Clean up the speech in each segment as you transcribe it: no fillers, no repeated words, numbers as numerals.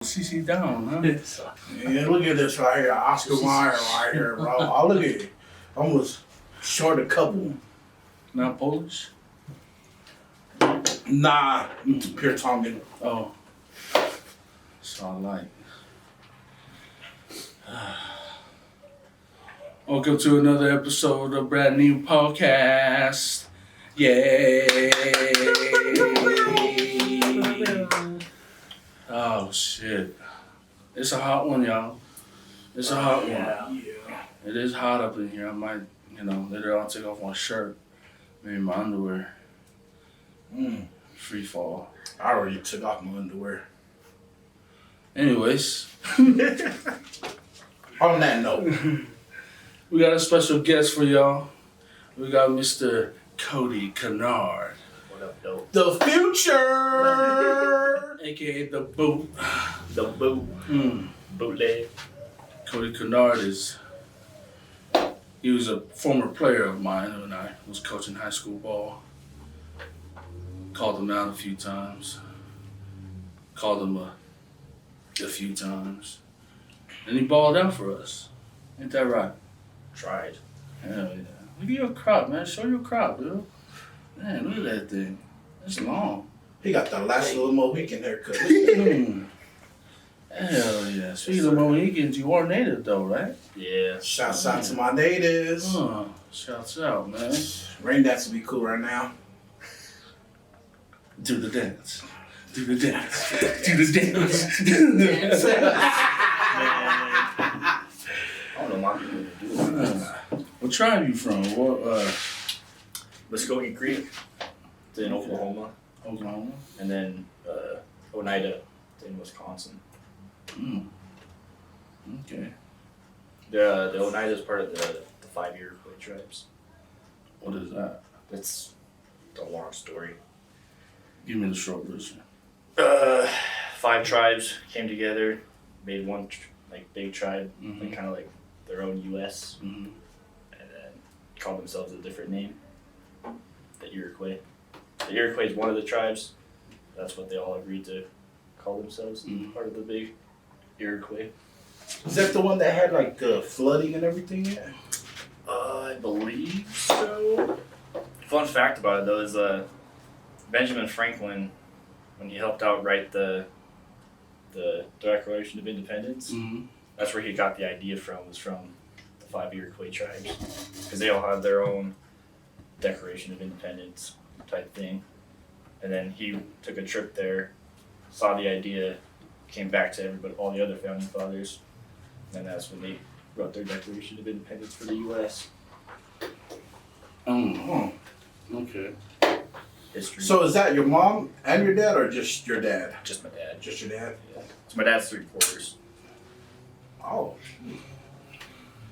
CC down, huh? Yeah, look at this right here, Oscar Mayer right here, bro. Oh, look at it. Almost short a couple. Not Polish? Nah, pure Tongan. Oh. That's all I like. Welcome to another episode of brand new podcast. Yay! Oh shit. It's a hot one, y'all. It's a hot one. Yeah. It is hot up in here. I might, later on take off my shirt. Maybe my underwear. Free fall. I already took off my underwear. Anyways. On that note. We got a special guest for y'all. We got Mr. Cody Canard. What up, dope? The future! AKA the boot. The boot. Bootleg. Cody Canard he was a former player of mine when I was coaching high school ball. Called him out a few times. Called him a few times. And he balled out for us. Ain't that right? Tried. Hell yeah. Look at your crop, man. Show your crop, dude. Man, look at that thing. It's long. He got the last little Mohican haircut. Hell yeah. Speaking of Mohicans, you are native though, right? Yeah. Shouts out to my natives. Shouts out, man. Rain dance would be cool right now. Do the dance. Do the dance. Do the dance. I don't know my people to do it. What tribe you from? What, Muskogee Creek. It's in Oklahoma. Oklahoma? And then Oneida. It's in Wisconsin. Okay. The Oneida is part of the 5-year Quake tribes. What is that? It's a long story. Give me the short version. 5 tribes came together, made one big tribe, Mhm. kind of like their own U.S. Mm-hmm. And then called themselves a different name, the Iroquois. The Iroquois is one of the tribes. That's what they all agreed to call themselves, part of the big Iroquois. Is that the one that had flooding and everything in it? I believe so. Fun fact about it though is Benjamin Franklin, when he helped out write the Declaration of Independence, that's where he got the idea from, was from the 5 Iroquois tribes. Because they all have their own Declaration of Independence type thing. And then he took a trip there, saw the idea, came back to all the other founding fathers, and that's when they wrote their Declaration of Independence for the U.S. Okay. History. So is that your mom and your dad, or just your dad? Just my dad. Just your dad? Yeah. So my dad's 3/4. Oh.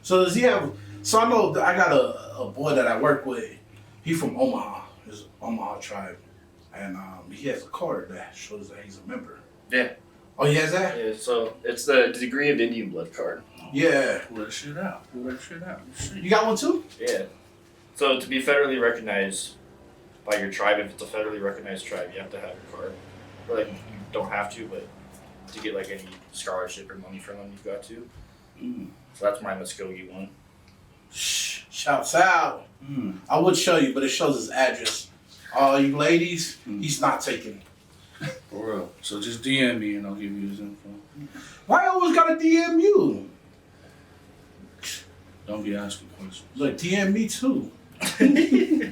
So does he have? So I know I got a boy that I work with. He's from Omaha. His Omaha tribe, and he has a card that shows that he's a member. Yeah. Oh, he has that? Yeah, so it's the degree of Indian blood card. Yeah. Pull that shit out. You got one too? Yeah. So to be federally recognized by your tribe, if it's a federally recognized tribe, you have to have your card. Or you don't have to, but to get any scholarship or money from them, you've got to. So that's my Muskogee one. Shouts out. I would show you, but it shows his address. All you ladies, he's not taking. For real. So just DM me and I'll give you his info. Why I always gotta DM you? Don't be asking questions. Look, DM me too. Yeah.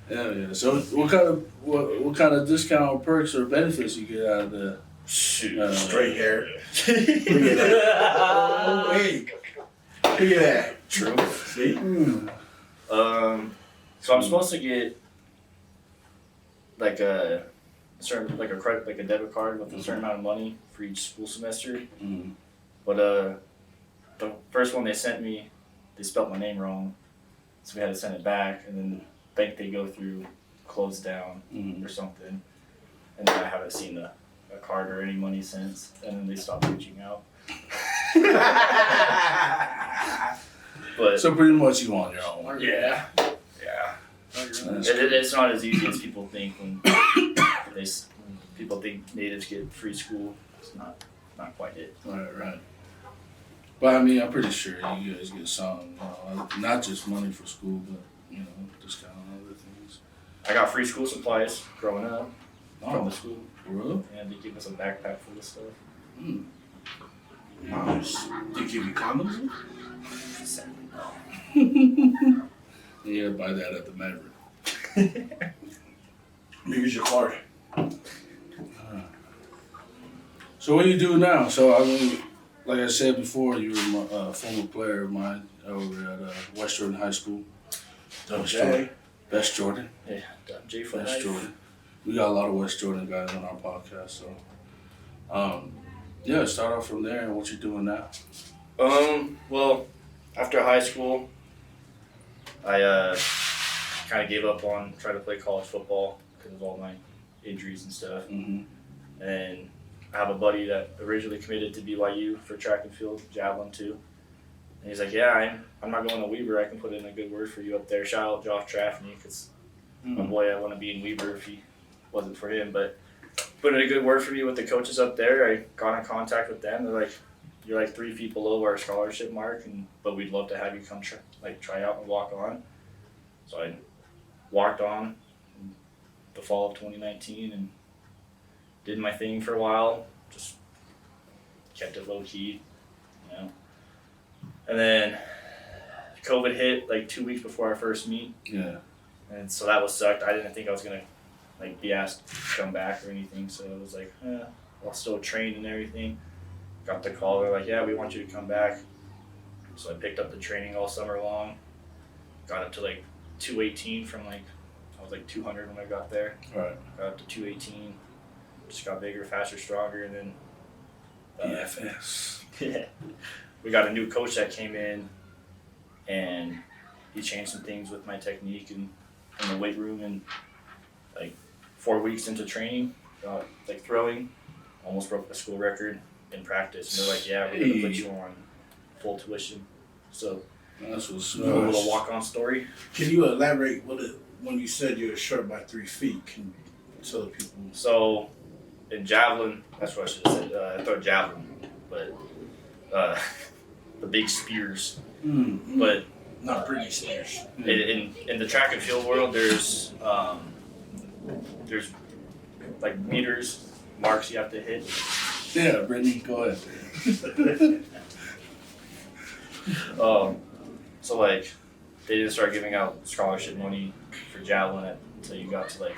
Hell yeah. So what kind of discount or perks or benefits you get out of the Straight hair. Look at that. Oh, hey. Look at that. True. See? So I'm supposed to get a certain a credit, a debit card with a certain amount of money for each school semester. But the first one they sent me, they spelt my name wrong, so we had to send it back, and then the bank they go through closed down or something, and then I haven't seen a card or any money since, and then they stopped reaching out. But so pretty much you on your own. Yeah. It's not as easy as people think when they people think natives get free school. It's not quite it. Right. But I mean, I'm pretty sure you guys get some, not just money for school, but discount on other things. I got free school supplies growing up from the school. Really? And they give us a backpack full of stuff. Nice. They give you condoms? Sadly, no. You gotta buy that at the Maverick. Here's your card. So what do you do now? So I mean, like I said before, you were a former player of mine over at West Jordan High School. Best Jordan. Yeah, J for West life. Jordan. We got a lot of West Jordan guys on our podcast, so start off from there and what you're doing now. Well, after high school, I kind of gave up on trying to play college football because of all my injuries and stuff. Mm-hmm. And I have a buddy that originally committed to BYU for track and field, javelin too. And he's like, yeah, I'm not going to Weber. I can put in a good word for you up there. Shout out Josh Traffney, because my boy, I want to be in Weber if he wasn't for him. But put in a good word for me with the coaches up there. I got in contact with them. They're like, you're like 3 feet below our scholarship mark, but we'd love to have you come try out and walk on. So I walked on in the fall of 2019 and did my thing for a while. Just kept it low key, And then COVID hit like 2 weeks before our first meet. Yeah. And so that was sucked. I didn't think I was gonna be asked to come back or anything. So it was like, I'll still train and everything. Got the call. They're like, yeah, we want you to come back. So I picked up the training all summer long. Got up to 218 from I was 200 when I got there. Right. Got up to 218. Just got bigger, faster, stronger, and then BFS. Yeah. We got a new coach that came in, and he changed some things with my technique and in the weight room. And 4 weeks into training, got throwing, almost broke the school record in practice. And they're like, yeah, we're gonna put you on full tuition. So That's what's a little walk-on story. Can you elaborate when you said you were short by 3 feet? Can you tell the people? So in javelin, that's what I should have said. I thought javelin, but the big spears. Mm-hmm. But not Britney Spears. In the track and field world, there's meters, marks you have to hit. Yeah, Brittany, go ahead. So they didn't start giving out scholarship money for javelin until you got to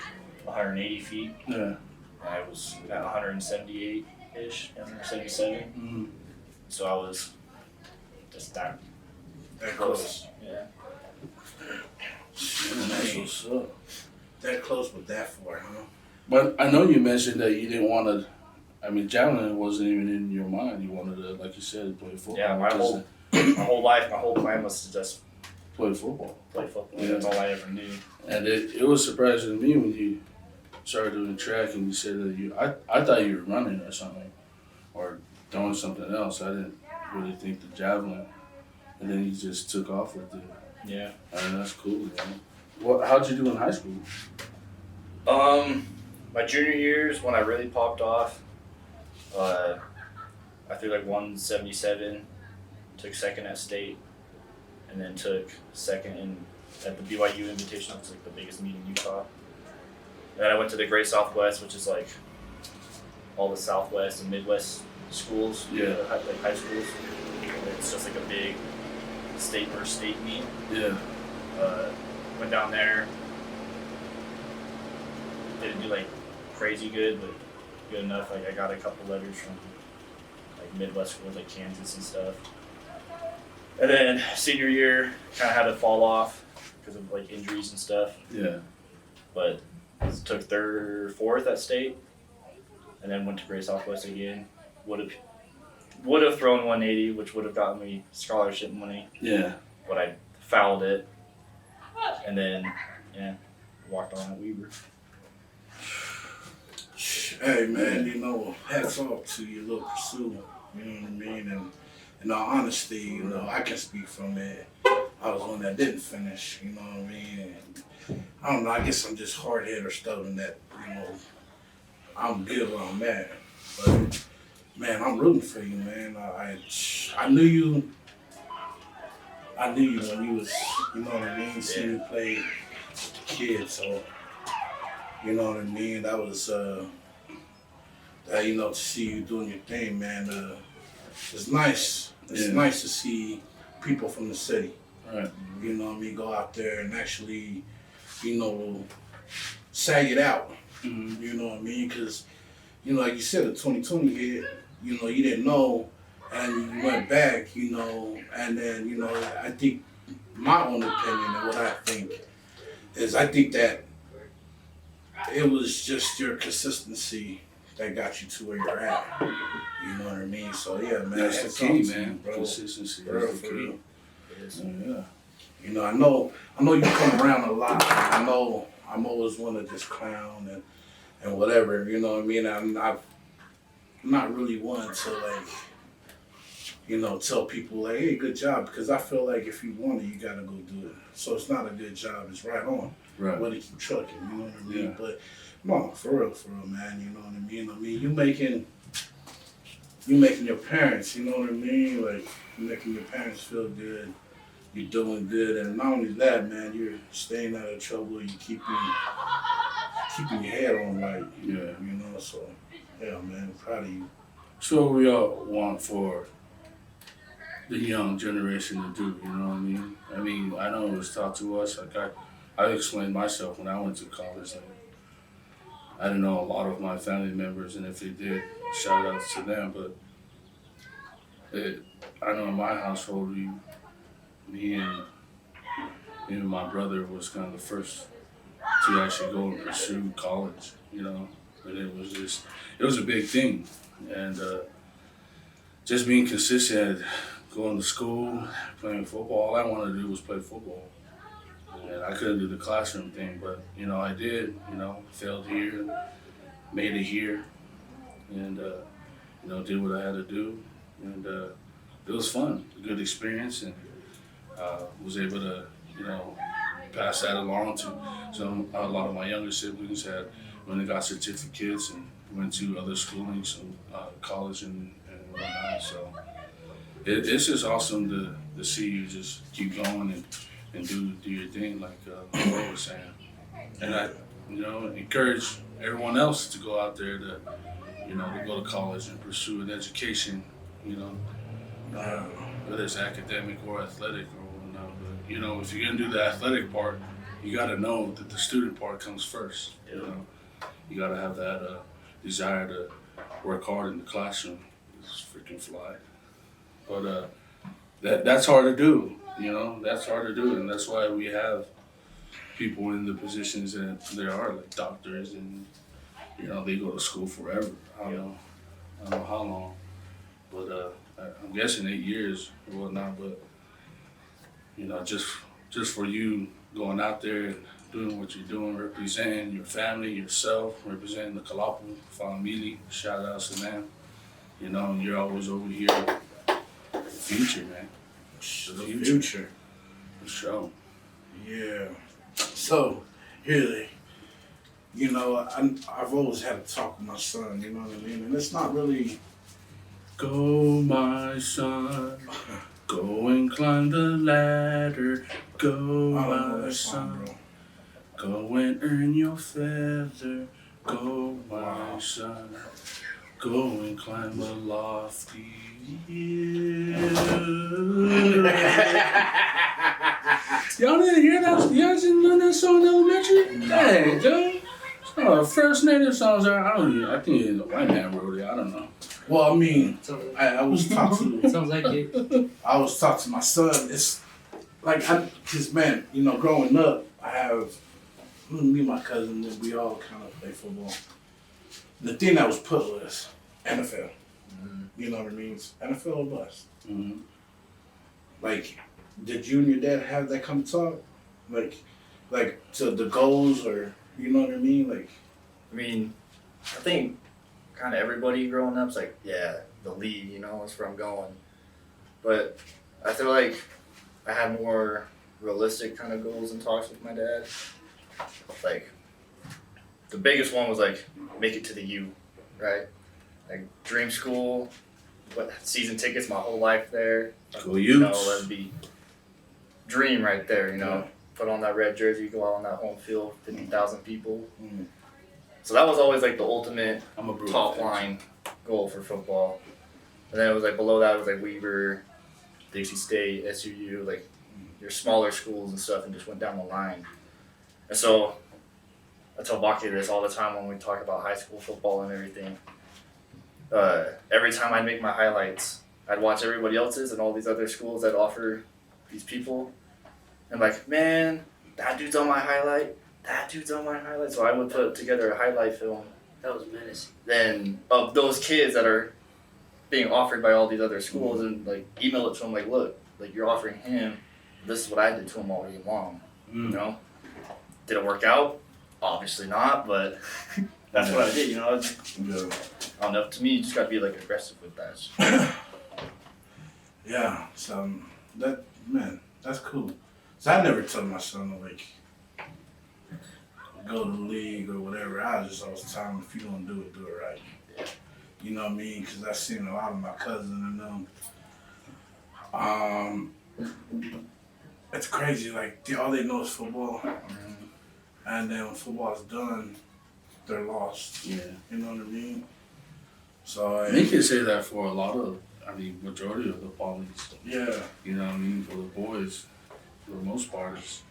180 feet. Yeah. I was at 178-ish, 177. Mm-hmm. So I was just that close. Yeah. That's what's up. That close, but that far, huh? But I know you mentioned that you didn't want to. I mean, javelin wasn't even in your mind. You wanted to, like you said, play football. Yeah, my whole life, my whole plan was to just play football. Yeah. That's all I ever knew. And it was surprising to me when you started doing track and you said that I thought you were running or something, or doing something else. I didn't really think the javelin, and then you just took off with it. Yeah. I mean, that's cool, man. How'd you do in high school? My junior years when I really popped off, I threw 177, took second at state, and then took second at the BYU Invitational. It's the biggest meet in Utah. And then I went to the Great Southwest, which is all the Southwest and Midwest schools, Yeah. High schools. It's just a big state versus state meet. Yeah. Went down there. Didn't do crazy good, but good enough. I got a couple letters from Midwest schools like Kansas and stuff. And then senior year, kind of had to fall off because of injuries and stuff. Yeah. But took third or fourth at state, and then went to Great Southwest again. Would have thrown 180, which would have gotten me scholarship money. Yeah. But I fouled it, and then walked on at Weber. Hey man, hats off to your little pursuit. You know what I mean? And in all honesty, I can speak from it. I was one that didn't finish. You know what I mean? And I don't know. I guess I'm just hard headed or stubborn that I'm good where I'm at. But man, I'm rooting for you, man. I knew you. I knew you when you was, you know what I mean. Seeing you play with the kids, so you know what I mean. That was you know, to see you doing your thing, man. It's nice. It's nice to see people from the city. Right. You know what I mean. Go out there and actually, you know, sag it out. Mm-hmm. You know what I mean? Because, you know, like you said, the 2020 hit, you know, you didn't know, and you went back, you know, and then, you know, I think my own opinion and what I think is I think that it was just your consistency that got you to where you're at. You know what I mean? So, yeah, man. That's the key, man. Bro. Consistency For real, is the for key. real. Yeah. You know, I know you come around a lot. I know I'm always one to just clown and whatever, you know what I mean? I'm not really one to like, you know, tell people like, hey, good job, because I feel like if you want it, you gotta go do it. So it's not a good job, it's right on. Right. Whether you keep trucking, you know what I mean? Yeah. But no, for real, man, you know what I mean? I mean, you making your parents, you know what I mean? Like, you making your parents feel good. You're doing good, and not only that, man, you're staying out of trouble. You keeping your head on right. Yeah. You know, so yeah, man, proud of you. So what we all want for the young generation to do, you know what I mean? I know it was taught to us. Like I explained myself when I went to college. Like, I didn't know a lot of my family members, and if they did, shout outs to them. But I know in my household, me and my brother was kind of the first to actually go and pursue college, you know. And it was a big thing. And just being consistent, going to school, playing football, all I wanted to do was play football. And I couldn't do the classroom thing, but, you know, I did, you know, failed here, made it here, and, you know, did what I had to do. And it was fun, a good experience, and was able to, you know, pass that along to a lot of my younger siblings when they got certificates and went to other schoolings and college and whatnot. So it's just awesome to see you just keep going and do your thing, like Will was saying. And I, you know, encourage everyone else to go out there to, you know, to go to college and pursue an education, you know, whether it's academic or athletic or whatnot. But, you know, if you're gonna do the athletic part, you gotta know that the student part comes first. You know, you gotta have that desire to work hard in the classroom. It's freaking fly. But that's hard to do. You know, that's hard to do, and that's why we have people in the positions that they are, like doctors, and you know they go to school forever. I don't know how long, but I'm guessing 8 years or whatnot. But you know, just for you going out there and doing what you're doing, representing your family, yourself, representing the Kalapu family. Shout outs to them. You know, and you're always over here. The future, man. The future. For sure. Yeah. So, here, you know, I've always had to talk with my son, you know what I mean? And it's not really... Go, my son. Go and climb the ladder. Go, my son. Go and earn your feather. Go, my son. Go and climb a lofty hill. Y'all didn't hear that? Y'all didn't learn that song in elementary? Dang, dude. Oh, first native songs are, I think the white man wrote it. I don't know. Well, I mean, I was taught to. Sounds like it. I was taught to my son. It's like, cause man, you know, growing up, I have me and my cousin, and we all kind of play football. The thing that was put was NFL. Mm-hmm. You know what I mean? It's NFL or bust. Mm-hmm. Like, did you and your dad have that kind of talk? Like to the goals, or you know what I mean? Like, I mean, I think kind of everybody growing up's like, yeah, the league, you know, that's where I'm going. But I feel like I had more realistic kind of goals and talks with my dad. Like, the biggest one was like make it to the U, right? Like dream school, what season tickets my whole life there. Go You know, Utes. that'd be dream right there. You know, put on that red jersey, go out on that home field, 50,000 people. Mm. So that was always like the ultimate I'm a Bruins top fan. line goal for football. And then it was like below that it was like Weber, Dixie State, SUU, like your smaller schools and stuff, and just went down the line. And so I tell Baki this all the time when we talk about high school football and everything. Every time I'd make my highlights, I'd watch everybody else's and all these other schools that offer these people. And like, man, that dude's on my highlight. That dude's on my highlight. So I would put together a highlight film. That was menacing. Then of those kids that are being offered by all these other schools, and like email it to them like, look, like you're offering him. This is what I did to him all day long. You know, did it work out? Obviously not, but that's what I did. You know, Yeah. I don't know. To me, you just got to be like aggressive with that. Yeah. So that's cool. So I never told my son to like go to the league or whatever. I was just always telling him, if you don't do it right. Yeah. You know what I mean? Because I've seen a lot of my cousins and them. It's crazy. Like all they know is football, and then when football's done, they're lost. Yeah. You know what I mean? So And you can say that for a lot of, majority of the polys. yeah, You know what I mean? For the boys, for the most part, it's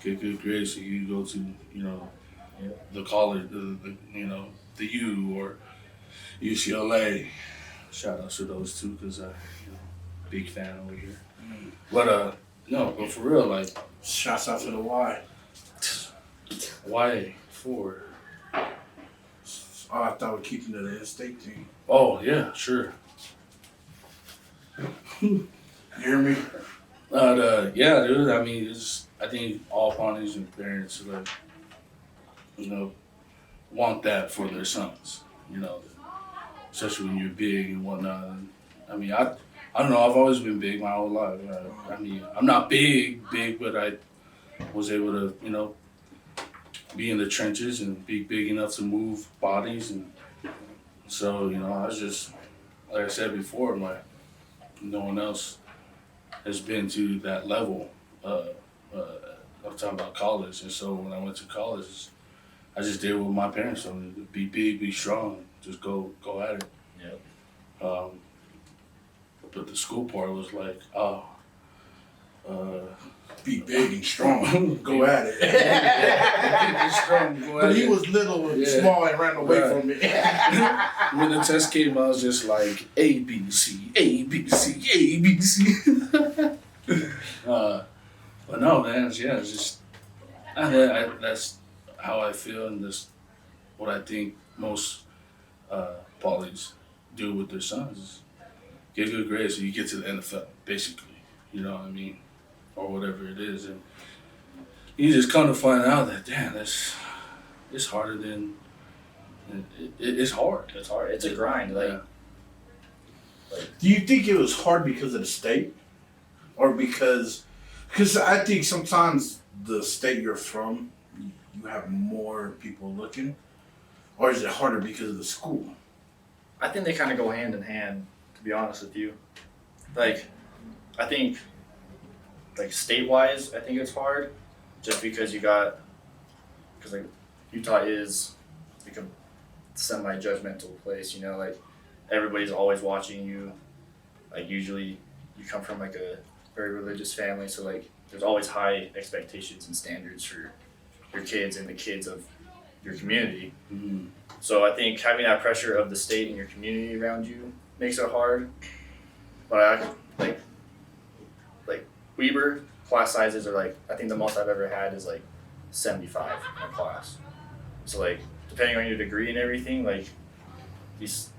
get good grades so you go to, the college, the U or UCLA. Shout out to those two because big fan over here. But but for real, like, shouts out to the Y. why for? Oh, I thought we're keeping to the in-state thing. Oh yeah, sure. You hear me? Yeah, dude. I think all parties and parents like, want that for their sons. Especially when you're big and whatnot. I don't know. I've always been big my whole life. I'm not big, but I was able to, be in the trenches and be big enough to move bodies, and so I was just, like I said before, no one else has been to that level. I'm talking about college, and so when I went to college, I just did what my parents told me: be big, be strong, just go at it. Yep. But the school part was like, Be big and strong. Go at it. be strong, go at But he it. was little and Yeah. small and ran away Right. from me. When the test came, I was just like A B C A B C A B C. But no, man, it's just that's how I feel, and that's what I think most polys do with their sons. Is get good grades so you get to the NFL, basically. You know what I mean, or whatever it is, and you just come to find out that damn, it's harder than. It's hard. It's hard. It's a grind. Like, Yeah. Do you think it was hard because of the state? Or because I think sometimes the state you're from, you have more people looking? Or is it harder because of the school? I think they kind of go hand in hand, to be honest with you. Like, I think, like, state-wise, I think it's hard just because because, like, Utah is, like, a semi-judgmental place, like, everybody's always watching you. Like, usually you come from, like, a very religious family, so, like, there's always high expectations and standards for your kids and the kids of your community. Mm-hmm. So I think having that pressure of the state and your community around you makes it hard. But like Weber class sizes are like, I think the most I've ever had is like 75 in a class. So like depending on your degree and everything, like these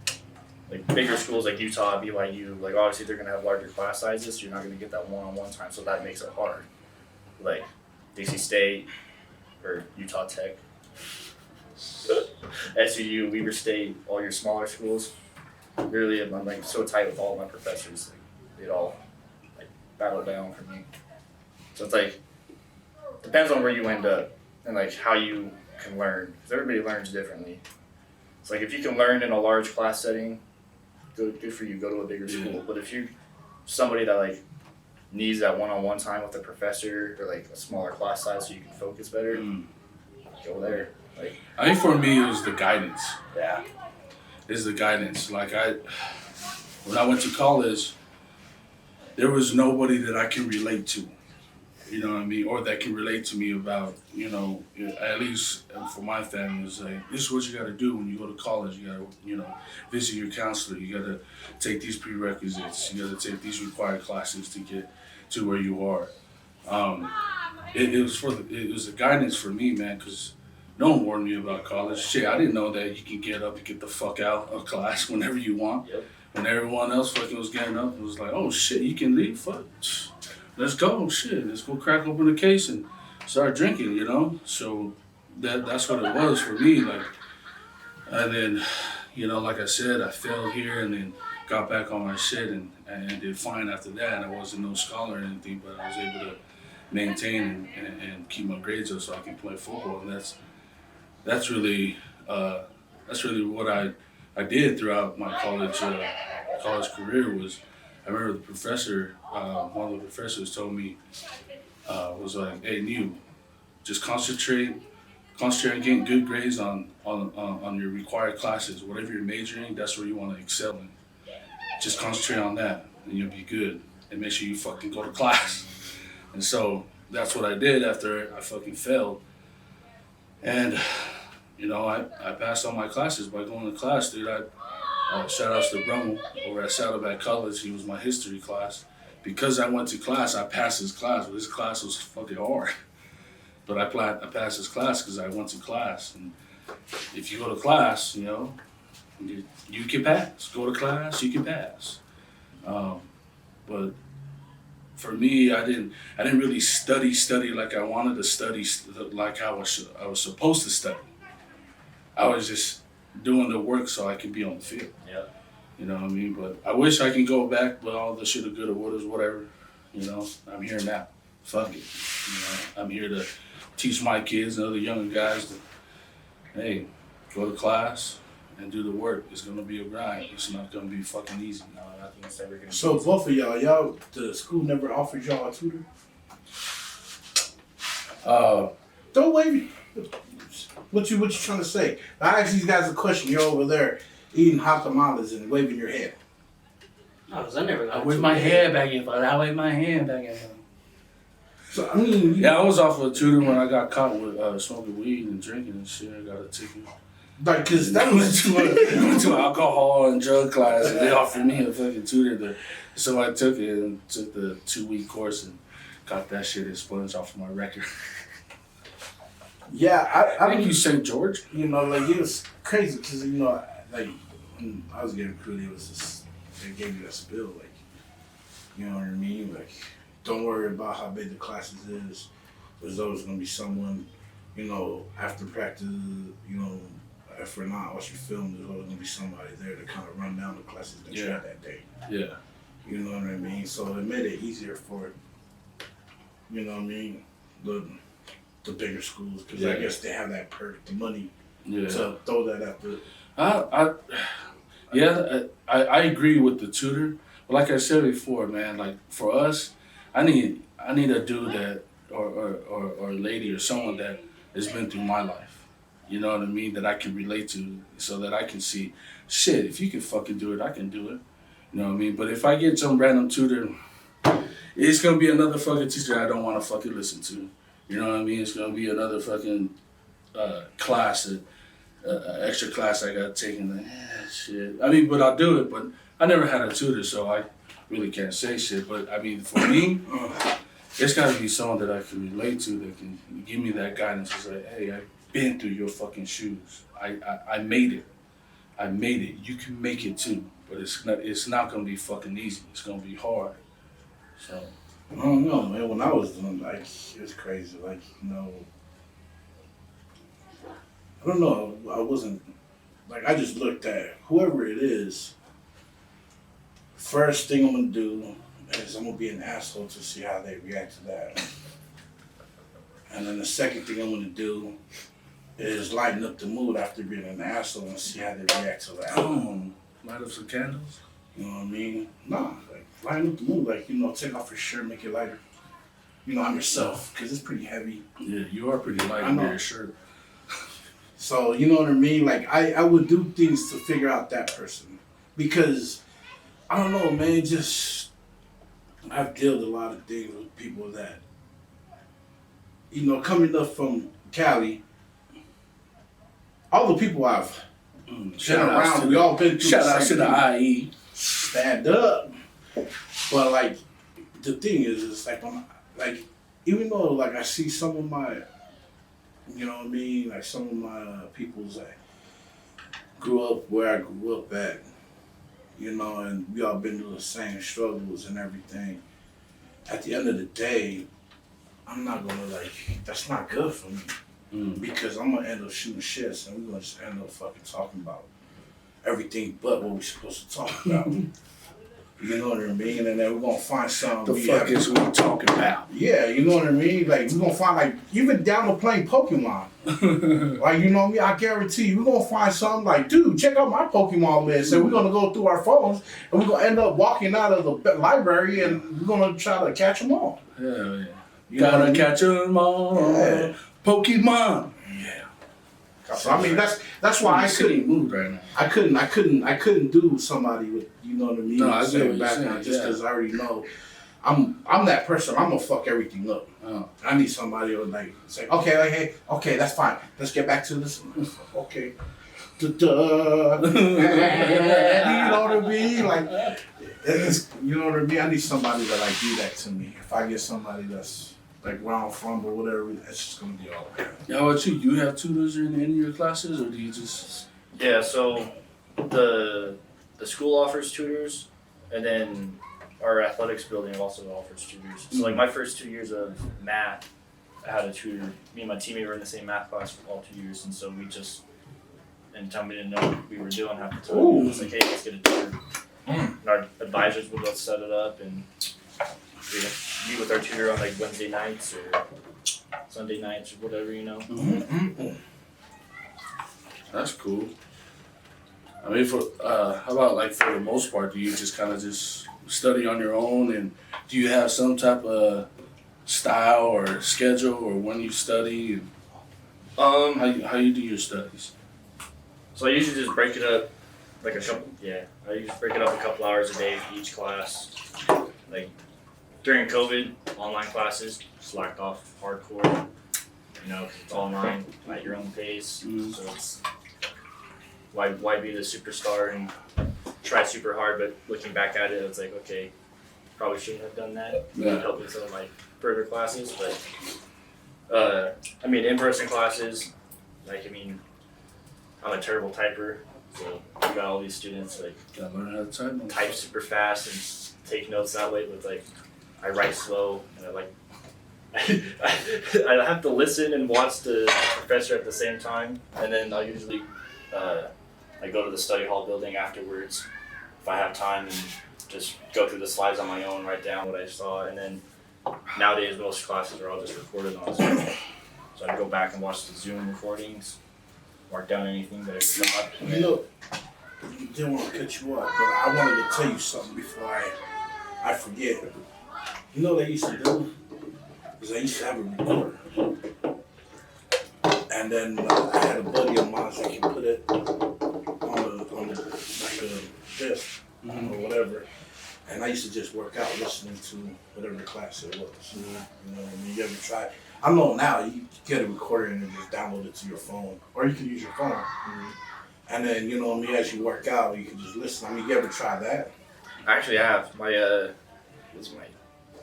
like bigger schools like Utah, BYU, like obviously they're gonna have larger class sizes, so you're not gonna get that one-on-one time. So that makes it hard. Like Dixie State or Utah Tech. SUU, Weber State, all your smaller schools. Really, I'm like so tight with all my professors. Like, they'd all like battle down for me. So it's like depends on where you end up and like how you can learn, because everybody learns differently. It's like if you can learn in a large class setting, good for you. Go to a bigger school. But if you're somebody that like needs that one-on-one time with a professor or like a smaller class size so you can focus better, go there. Like I think for me it was the guidance. yeah, It's the guidance. Like when I went to college, there was nobody that I can relate to. You know what I mean? Or that can relate to me about, you know, at least for my family, it's like, this is what you got to do when you go to college. You got to, you know, visit your counselor. You got to take these prerequisites. You got to take these required classes to get to where you are. It was a guidance for me, man, because no one warned me about college. Shit, I didn't know that you can get up and get the fuck out of class whenever you want. Yep. When everyone else fucking was getting up, it was like, oh shit, you can leave? Fuck. Let's go, shit. Let's go crack open the case and start drinking, you know? So that's what it was for me. Like, and then, you know, like I said, I failed here and then got back on my shit and did fine after that. I wasn't no scholar or anything, but I was able to maintain and keep my grades up so I can play football. And that's really what I did throughout my college career. Was I remember the professor, one of the professors told me, was like, hey, Neil, just concentrate on getting good grades on your required classes. Whatever you're majoring, that's where you want to excel in. Just concentrate on that and you'll be good. And make sure you fucking go to class. And so that's what I did after I fucking failed. And, you know, I passed all my classes by going to class, dude. Shout outs to Brummel over at Saddleback College. He was my history class. Because I went to class, I passed his class. But his class was fucking hard. But I passed his class because I went to class. And if you go to class, you know, you can pass. Go to class, you can pass. But for me, I didn't really study like I wanted to study, like I was supposed to study. I was just doing the work so I could be on the field. Yeah. You know what I mean? But I wish I can go back with all the shoulda, coulda, wouldas, whatever. You know, I'm here now. Fuck it. You know, I'm here to teach my kids and other younger guys that, hey, go to class and do the work. It's gonna be a grind. It's not gonna be fucking easy. No, I think it's never gonna. So both of y'all, the school never offered y'all a tutor? Don't wave. What you trying to say? I asked these guys a question. You're over there eating hot tamales and waving your head. No, because I never got I wave my head back and forth. I wave my hand back and forth. So I mean, Yeah, I was off of a tutor when I got caught with smoking weed and drinking and shit. I got a ticket. like, cause that was went to an alcohol and drug class and they offered me a fucking tutor. So I took it and took the 2-week course and got that shit expunged off of my record. yeah. I Thank you, St. George. You know, like it was crazy because you know, like when I was getting recruited, it was just they gave me a spill, like you know what I mean, like don't worry about how big the classes is. There's always gonna be someone, you know, after practice, you know, if we're not watching film, there's always gonna be somebody there to kind of run down the classes that you had that day. Yeah. You know what I mean? So it made it easier for, you know what I mean, the bigger schools because I guess they have that perk, the money to throw that at the. I agree with the tutor, but like I said before, man, like for us, I need a dude that or a lady or someone that has been through my life. You know what I mean? That I can relate to, so that I can see, shit, if you can fucking do it, I can do it. You know what I mean? But if I get some random tutor, it's gonna be another fucking teacher I don't want to fucking listen to. You know what I mean? It's gonna be another fucking class, extra class I got taken. Like, shit. I mean, but I'll do it. But I never had a tutor, so I really can't say shit. But I mean, for me, it's gotta be someone that I can relate to that can give me that guidance. It's like, hey, I've been through your fucking shoes. I made it. I made it. You can make it too. But it's not gonna be fucking easy. It's gonna be hard. So I don't know, man. When I was doing, like, it was crazy. Like, you know, I don't know. I wasn't, like, I just looked at whoever it is. First thing I'm going to do is I'm going to be an asshole to see how they react to that. And then the second thing I'm going to do is lighten up the mood after being an asshole and see how they react to that. Light up some candles. You know what I mean? Nah, like lighten up the mood, like, you know, take off your shirt, make it lighter. You know, on yourself, because it's pretty heavy. Yeah, you are pretty light under your shirt. So, you know what I mean? Like, I would do things to figure out that person. Because, I don't know, man, just, I've dealt a lot of things with people that, you know, coming up from Cali, all the people I've been around, we all been through shout out to the IE. Stand up. But, like, the thing is, it's like, like, even though, like, I see some of my, you know what I mean, like, some of my peoples that grew up where I grew up at, you know, and we all been through the same struggles and everything. At the end of the day, I'm not gonna, like, that's not good for me. Because I'm gonna end up shooting shits and we're gonna just end up fucking talking about everything but what we're supposed to talk about. You know what I mean? And then we're gonna find something. The fuck is we talking about? Yeah, you know what I mean? Like, we're gonna find, like, even down to playing Pokemon. Like, you know what I mean? I guarantee you, we're gonna find something like, dude, check out my Pokemon list. And we're gonna go through our phones and we're gonna end up walking out of the library and we're gonna try to catch them all. Hell yeah. You know what I Gotta mean? catch them all. Yeah. Pokemon. Yeah. So I mean, that's why I couldn't move right now. I couldn't do somebody with, you know what I mean? No, I get what same you're background, saying, just yeah. because I already know I'm that person. I'm gonna fuck everything up. Oh. I need somebody who like say, okay, like, hey, okay, that's fine. Let's get back to this. Okay. Da-da. You know what I mean? Like, you know what I mean? I need somebody to like do that to me. If I get somebody that's like where I'm from or whatever, it's just gonna be all right. Yeah, what you have tutors in any of your classes, or do you just? Yeah, so the school offers tutors, and then our athletics building also offers tutors. So like my first 2 years of math, I had a tutor. Me and my teammate were in the same math class for all 2 years, and so we just, anytime we didn't know what we were doing half the time, it was like, hey, let's get a tutor. And our advisors would let's set it up, and we'd meet with our tutor on like Wednesday nights or Sunday nights or whatever, you know. That's cool. I mean, for how about like for the most part, do you just kind of just study on your own, and do you have some type of style or schedule or when you study? And how you do your studies? So I usually just break it up like I usually break it up a couple hours a day for each class. Like during COVID, online classes slacked off hardcore. You know, 'cause it's online at your own pace. So it's why be the superstar and try super hard, but looking back at it, it's like, okay, probably shouldn't have done that. It would help with some of my further classes, but I mean, in-person classes, like, I mean, I'm a terrible typer, so you got all these students like Gotta learn how to type super fast and take notes that way, but like I write slow and I like I have to listen and watch the professor at the same time, and then I'll usually I go to the study hall building afterwards if I have time and just go through the slides on my own, write down what I saw, and then nowadays most classes are all just recorded on Zoom. So I go back and watch the Zoom recordings, mark down anything that I forgot. You know, I didn't want to cut you off, but I wanted to tell you something before I forget. You know what I used to do? Is I used to have a recorder. And then I had a buddy of mine that can put it on the like a desk or whatever. And I used to just work out listening to whatever class it was. You know what I mean? You ever try? I know now you get a recorder and then just download it to your phone. Or you can use your phone. And then, you know what I mean, as you work out, you can just listen. I mean, you ever try that? Actually, I have. My was my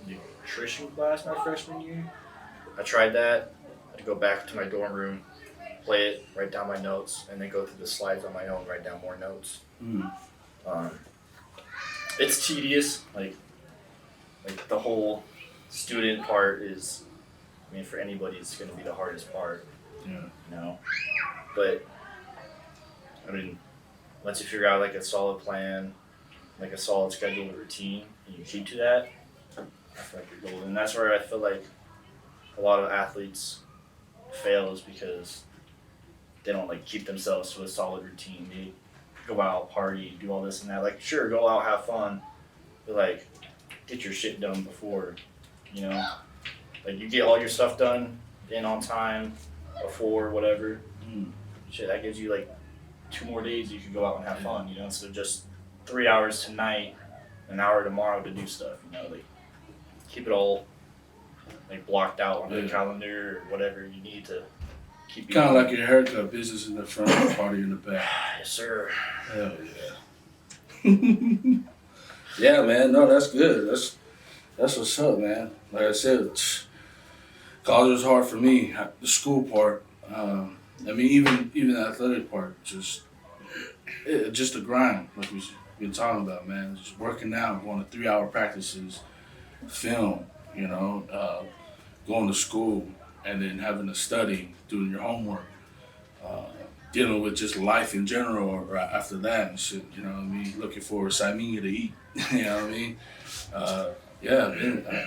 nutrition class my freshman year. I tried that. I had to go back to my dorm room, play it, write down my notes, and then go through the slides on my own, write down more notes. It's tedious. Like the whole student part is, I mean, for anybody, it's going to be the hardest part. Yeah. You know, but I mean, once you figure out like a solid plan, like a solid schedule and routine, and you keep to that, I feel like you're golden. And that's where I feel like a lot of athletes fail, is because they don't like keep themselves to a solid routine. They go out, party, do all this and that. Like, sure, go out, have fun, but like, get your shit done before, you know. Like, you get all your stuff done in on time, before whatever. Shit, that gives you like 2 more days you can go out and have fun, you know. Instead of just 3 hours tonight, an hour tomorrow to do stuff, you know. Like, keep it all like blocked out on the calendar or whatever you need to keep you Kind of like your haircut, business in the front, party in the back. Yes, sir. Hell yeah. Yeah, man. No, that's good. That's what's up, man. Like I said, college was hard for me. The school part. I mean, even the athletic part, just a grind, like we've been talking about, man. Just working out, going to 3-hour practices, film, you know, going to school, and then having to study, doing your homework, dealing with just life in general or after that and shit, you know what I mean? Looking for a Simenia to eat, you know what I mean? Yeah,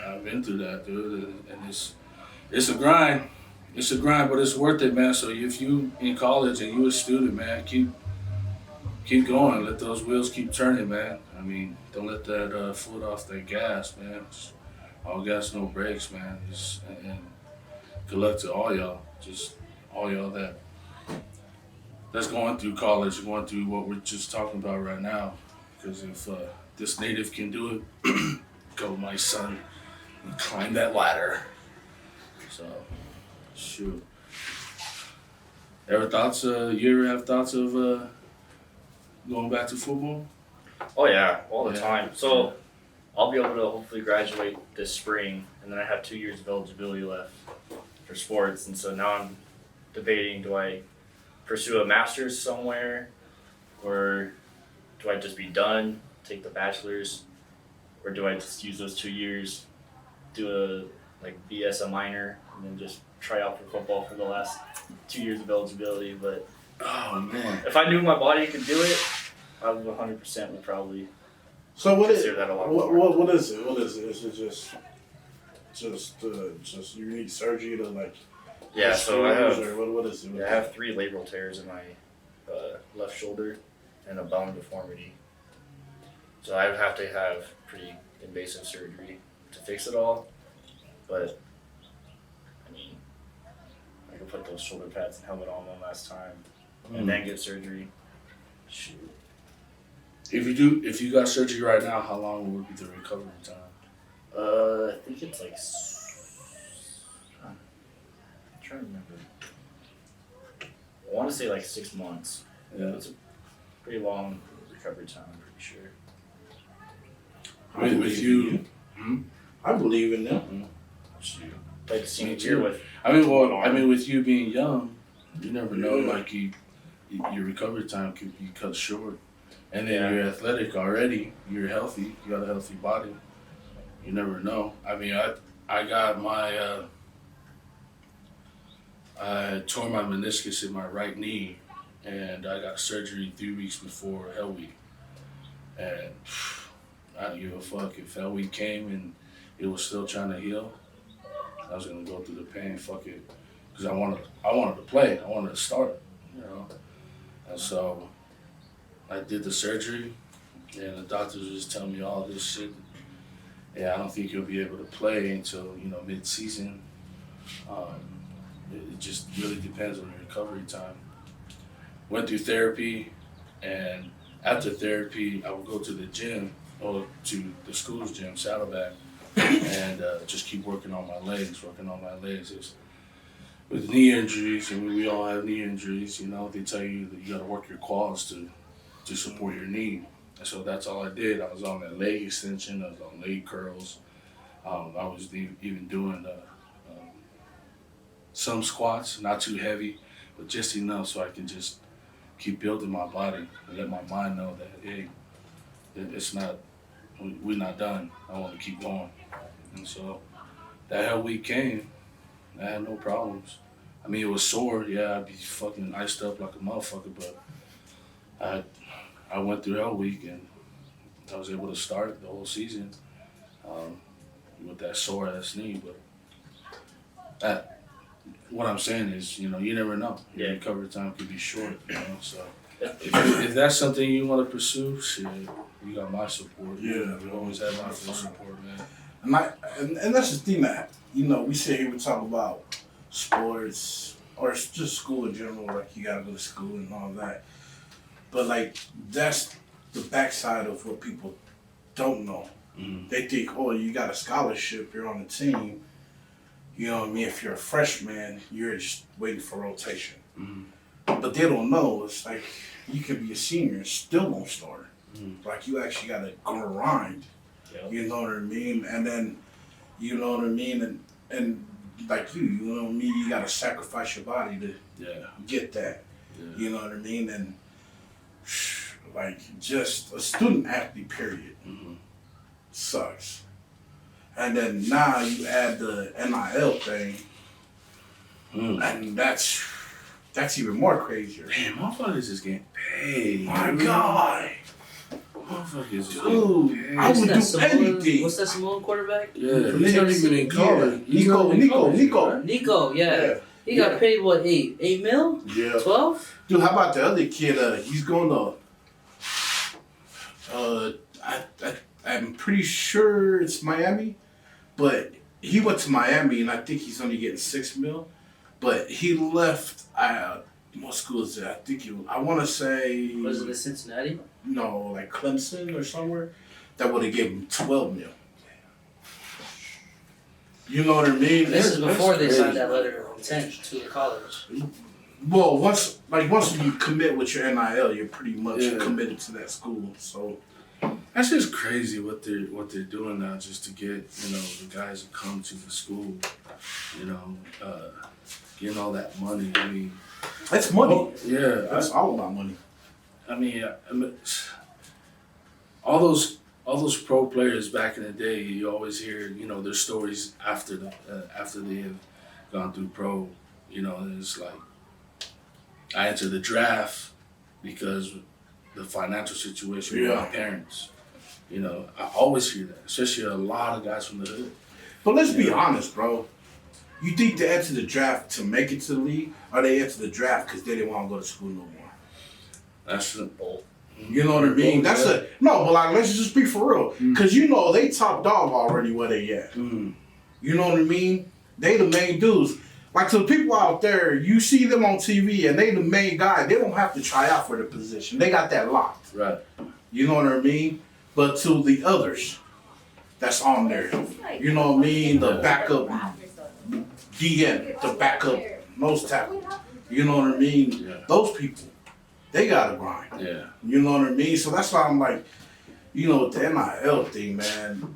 I've been through that, dude, and it's a grind. It's a grind, but it's worth it, man. So if you in college and you a student, man, keep going. Let those wheels keep turning, man. I mean, don't let that foot off that gas, man. Just all gas, no brakes, man. And good luck to all y'all. Just all y'all that's going through college, going through what we're just talking about right now. Because if this native can do it, go, my son, and climb that ladder. So, shoot. You ever have thoughts of going back to football? Oh yeah, all the Yeah. time. So I'll be able to hopefully graduate this spring, and then I have 2 years of eligibility left for sports. And so now I'm debating: do I pursue a master's somewhere, or do I just be done, take the bachelor's, or do I just use those 2 years, do a BS a minor, and then just try out for football for the last 2 years of eligibility? But Oh, man. if I knew my body could do it, I would 100% would probably So consider that a lot more. what is it? What is it? Is it just you need surgery to like? Yeah, so I have What is it? I have 3 labral tears in my left shoulder and a bone deformity. So I would have to have pretty invasive surgery to fix it all. But I mean, I could put those shoulder pads and helmet on one last time and then get surgery. Shoot. If you got surgery right now, how long would be the recovery time? I think it's like I'm trying to remember. I want to say like 6 months. Yeah. It's a pretty long recovery time, I'm pretty sure. With you, I believe in them. Shoot. Like the senior Me year too. with with you being young, you never know. Like your recovery time could be cut short, and then you're athletic already. You're healthy. You got a healthy body. You never know. I mean, I got my I tore my meniscus in my right knee, and I got surgery 3 weeks before Hell Week, and I don't give a fuck if Hell Week came and it was still trying to heal. I was gonna go through the pain, fuck it, because I wanted to play. I wanted to start, you know. And so I did the surgery, and the doctors were just telling me all this shit. Yeah, I don't think you'll be able to play until mid-season. It just really depends on your recovery time. Went through therapy, and after therapy, I would go to the gym or to the school's gym, Saddleback, and just keep working on my legs. It's, with knee injuries, I mean, we all have knee injuries, they tell you that you gotta work your quads to support your knee. And so that's all I did. I was on that leg extension, I was on leg curls. I was even doing some squats, not too heavy, but just enough so I can just keep building my body and let my mind know that, hey, we're not done. I want to keep going. And so that Hell Week came, I had no problems. I mean, it was sore. Yeah, I'd be fucking iced up like a motherfucker, but I went through Hell Week and I was able to start the whole season with that sore ass knee. But what I'm saying is, you never know. Yeah. Your recovery time could be short, So if that's something you want to pursue, shit, you got my support. Yeah. You always have my full support, man. And that's the thing that, we sit here, we talk about sports or just school in general, like you gotta go to school and all that. But like, that's the backside of what people don't know. Mm-hmm. They think, oh, you got a scholarship, you're on the team. You know what I mean? If you're a freshman, you're just waiting for rotation. Mm-hmm. But they don't know. It's like you can be a senior and still won't start. Mm-hmm. Like you actually gotta grind. Yep. You know what I mean? And then, you know what I mean? And like you know what I mean? You gotta sacrifice your body to Yeah. get that. Yeah. You know what I mean? And like just a student athlete period Mm-hmm. sucks. And then now you add the NIL thing, and that's even more crazier. Damn, motherfuckers is getting paid. My God. Motherfuckers is Dude, getting paid. I would do Samoan, anything. what's that Samoan quarterback? Yeah, he's not even in college. Yeah. He's not in college, Nico. right? Nico, yeah. He got paid what, 8 mil? Yeah. 12? Dude, how about the other kid? He's going to, I'm pretty sure it's Miami, but he went to Miami and I think he's only getting 6 mil. But he left, what school is it? I think I want to say, Was it in Cincinnati? no, like Clemson or somewhere, that would have given him 12 mil. You know what I mean? This is before they crazy. signed that letter of intent to the college. Well, once you commit with your NIL, you're pretty much Yeah. committed to that school. So That's just crazy what they're doing now, just to get the guys to come to the school, getting all that money. I mean, that's money. yeah, That's all about money. I mean, all those pro players back in the day, you always hear their stories after they have gone through pro. And it's like I entered the draft because the financial situation with my parents. I always hear that, especially a lot of guys from the hood. But let's be honest, bro. You think they enter the draft to make it to the league, or they enter the draft because they didn't want to go to school no more? That's simple. You know what I mean? That's no, but like let's just be for real, because they top dog already where they at. Mm. You know what I mean? They the main dudes. Like to the people out there, you see them on TV and they the main guy. They don't have to try out for the position. They got that locked. Right. You know what I mean? But to the others that's on there, you know what I mean? The backup DN, the backup nose tackle. You know what I mean? Yeah. Those people, they gotta grind. Yeah. You know what I mean? So that's why I'm like, with the NIL thing, man,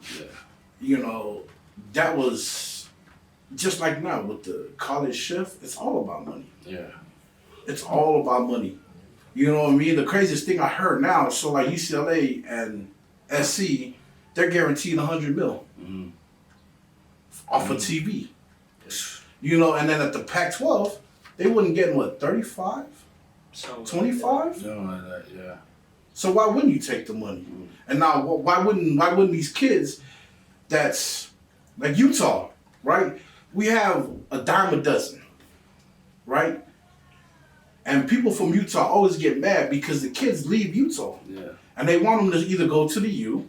that was just like now with the college shift, it's all about money. Yeah. It's all about money. You know what I mean? The craziest thing I heard now, so like UCLA and SC, they're guaranteed 100 mil off of TV. And then at the Pac-12, they wouldn't get what, 35? So 25? Something like that, yeah. So why wouldn't you take the money? And now why wouldn't these kids that's like Utah, right? We have a dime a dozen, right? And people from Utah always get mad because the kids leave Utah. Yeah. And they want them to either go to the U,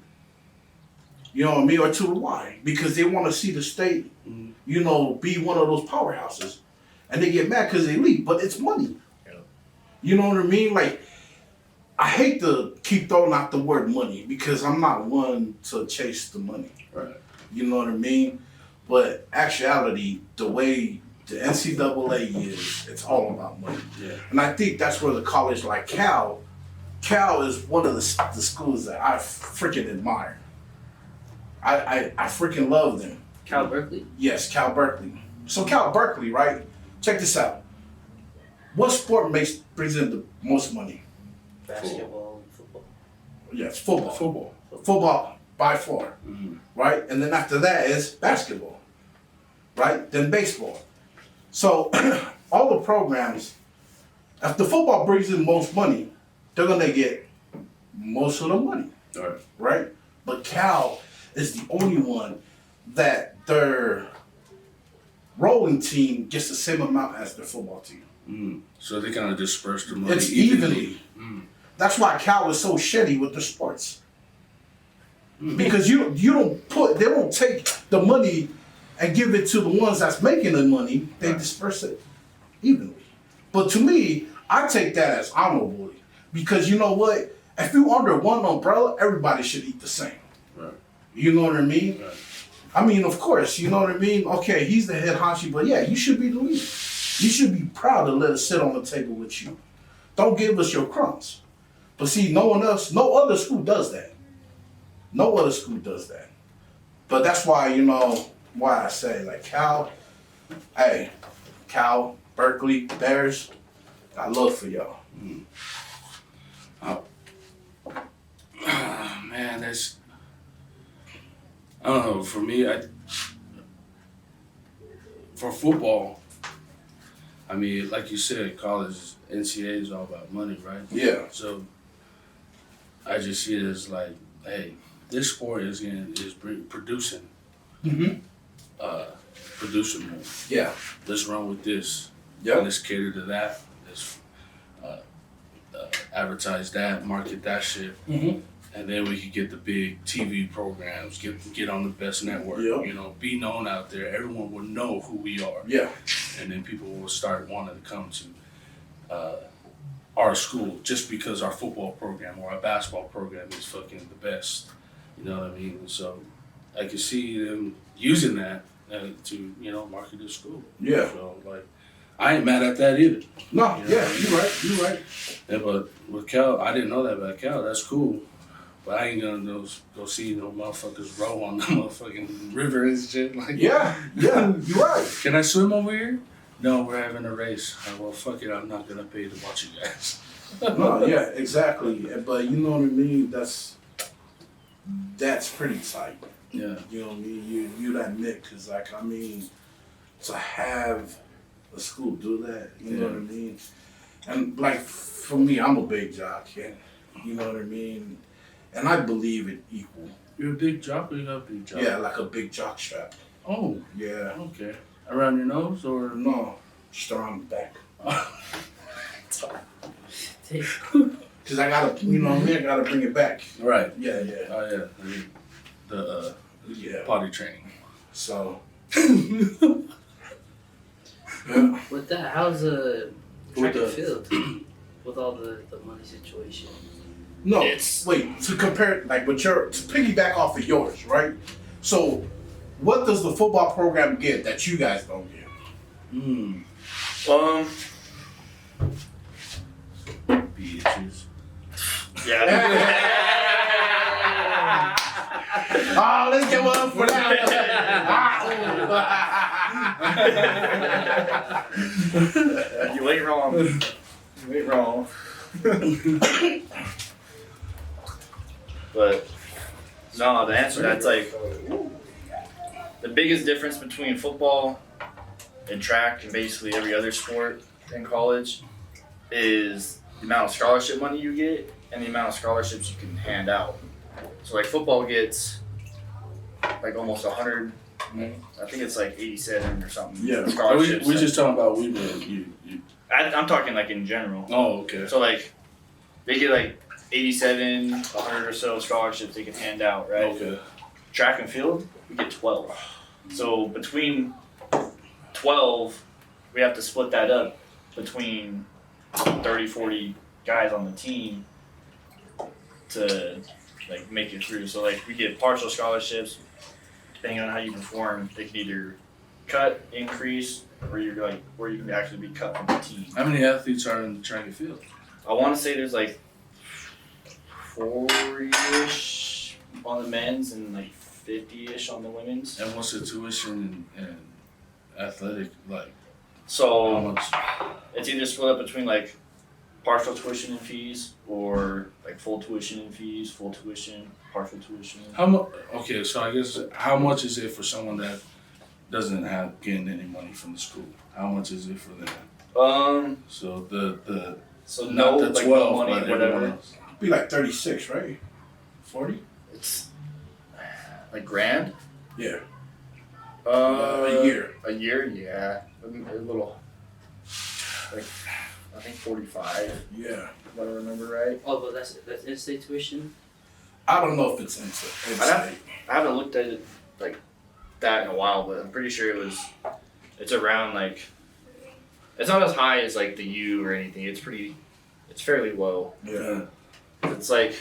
you know what I mean, or to the Y, because they want to see the state, be one of those powerhouses. And they get mad because they leave, but it's money. Yeah. You know what I mean? Like, I hate to keep throwing out the word money because I'm not one to chase the money. Right. You know what I mean? But actuality, the way the NCAA is, it's all about money. Yeah. And I think that's where the college like Cal is one of the schools that I freaking admire. I freaking love them. Cal Berkeley? Yes, Cal Berkeley. So Cal Berkeley, right? Check this out. What sport brings in the most money? Basketball, football. Yes, football. Football. Football by far, right? And then after that is basketball, right? Then baseball. So all the programs, if the football brings in most money, they're gonna get most of the money, All right. right? But Cal is the only one that their rowing team gets the same amount as the football team. So they kind of disperse the money. It's evenly. Mm. That's why Cal is so shitty with the sports. Because they won't take the money and give it to the ones that's making the money. They disperse it evenly. But to me, I take that as honorable. Because you know what? If you under one umbrella, everybody should eat the same. Right. You know what I mean? Right. I mean, of course, you know what I mean? Okay, he's the head honcho, but yeah, you should be the leader. You should be proud to let us sit on the table with you. Don't give us your crumbs. But see, no other school does that. No other school does that. But that's why, why I say, like, Cal, Berkeley, Bears, I love for y'all. Man, I don't know, for me, for football, I mean, like you said, college, NCAA is all about money, right? Yeah. So I just see it as like, hey, this sport is producing, producing more. Yeah. Let's run with this. Yeah. Let's cater to that. Let's advertise that, market that shit, and then we could get the big TV programs, get on the best network. Yep. Be known out there. Everyone will know who we are. Yeah. And then people will start wanting to come to our school just because our football program or our basketball program is fucking the best. You know what I mean? So I can see them using that to market the school. Yeah. So like, I ain't mad at that either. No, You know yeah, what I mean? you're right. Yeah, but with Cal, I didn't know that about Cal. That's cool. But I ain't gonna go see no motherfuckers row on the motherfucking river and shit. Like, Yeah, you're right. Can I swim over here? No, we're having a race. Well, fuck it. I'm not gonna pay to watch you guys. No, yeah, exactly. But you know what I mean? That's pretty tight. Yeah. You know what I mean? You admit, because, like, I mean, to have a school do that, you know what I mean? And, like, for me, I'm a big jock, and you know what I mean? And I believe in equal. You're a big jock or you got a big jock? Yeah, like a big jock strap. Oh, Yeah. okay. Around your nose or? No, just around the back. Because I gotta, I gotta bring it back. Right. Yeah. Oh, yeah. The Yeah. potty training. So. Yeah. With that, how's track With and field with all the money situation? No, It's- wait, to compare, like, to piggyback off of yours, right? So, what does the football program get that you guys don't get? Bitches. Yeah. Oh, let's get one for that. You ain't wrong. You ain't wrong. But no, the answer that's like the biggest difference between football and track and basically every other sport in college is the amount of scholarship money you get and the amount of scholarships you can hand out. So like football gets like almost 100. I think it's like 87 or something. Yeah. Scholarships. We just talking about women. I'm talking like in general. Oh, okay. So like they get like 87, 100 or so scholarships they can hand out, right? Okay. Track and field, we get 12. So between 12, we have to split that up between 30, 40 guys on the team to like make it through. So like we get partial scholarships, depending on how you perform, they can either cut, increase, or you're like where you can actually be cut from the team. How many athletes are in the track and field? I want to say there's like 40-ish on the men's and like 50-ish on the women's. And what's the tuition and athletic like? How So much? it's either split up between like partial tuition and fees or like full tuition and fees, full tuition, partial tuition. How much? Okay, so I guess how much is it for someone that doesn't have getting any money from the school? How much is it for them? So the So not no the like 12, no money, but everyone whatever. else. Be like 36, right? 40? It's like grand. Yeah. A year. A year, yeah. A little, like, I think 45, Yeah. if I remember right. Oh, but that's in-state tuition. I don't know if it's I haven't looked at it like that in a while, but I'm pretty sure it's around like, it's not as high as like the U or anything. It's fairly low. Yeah. It's like,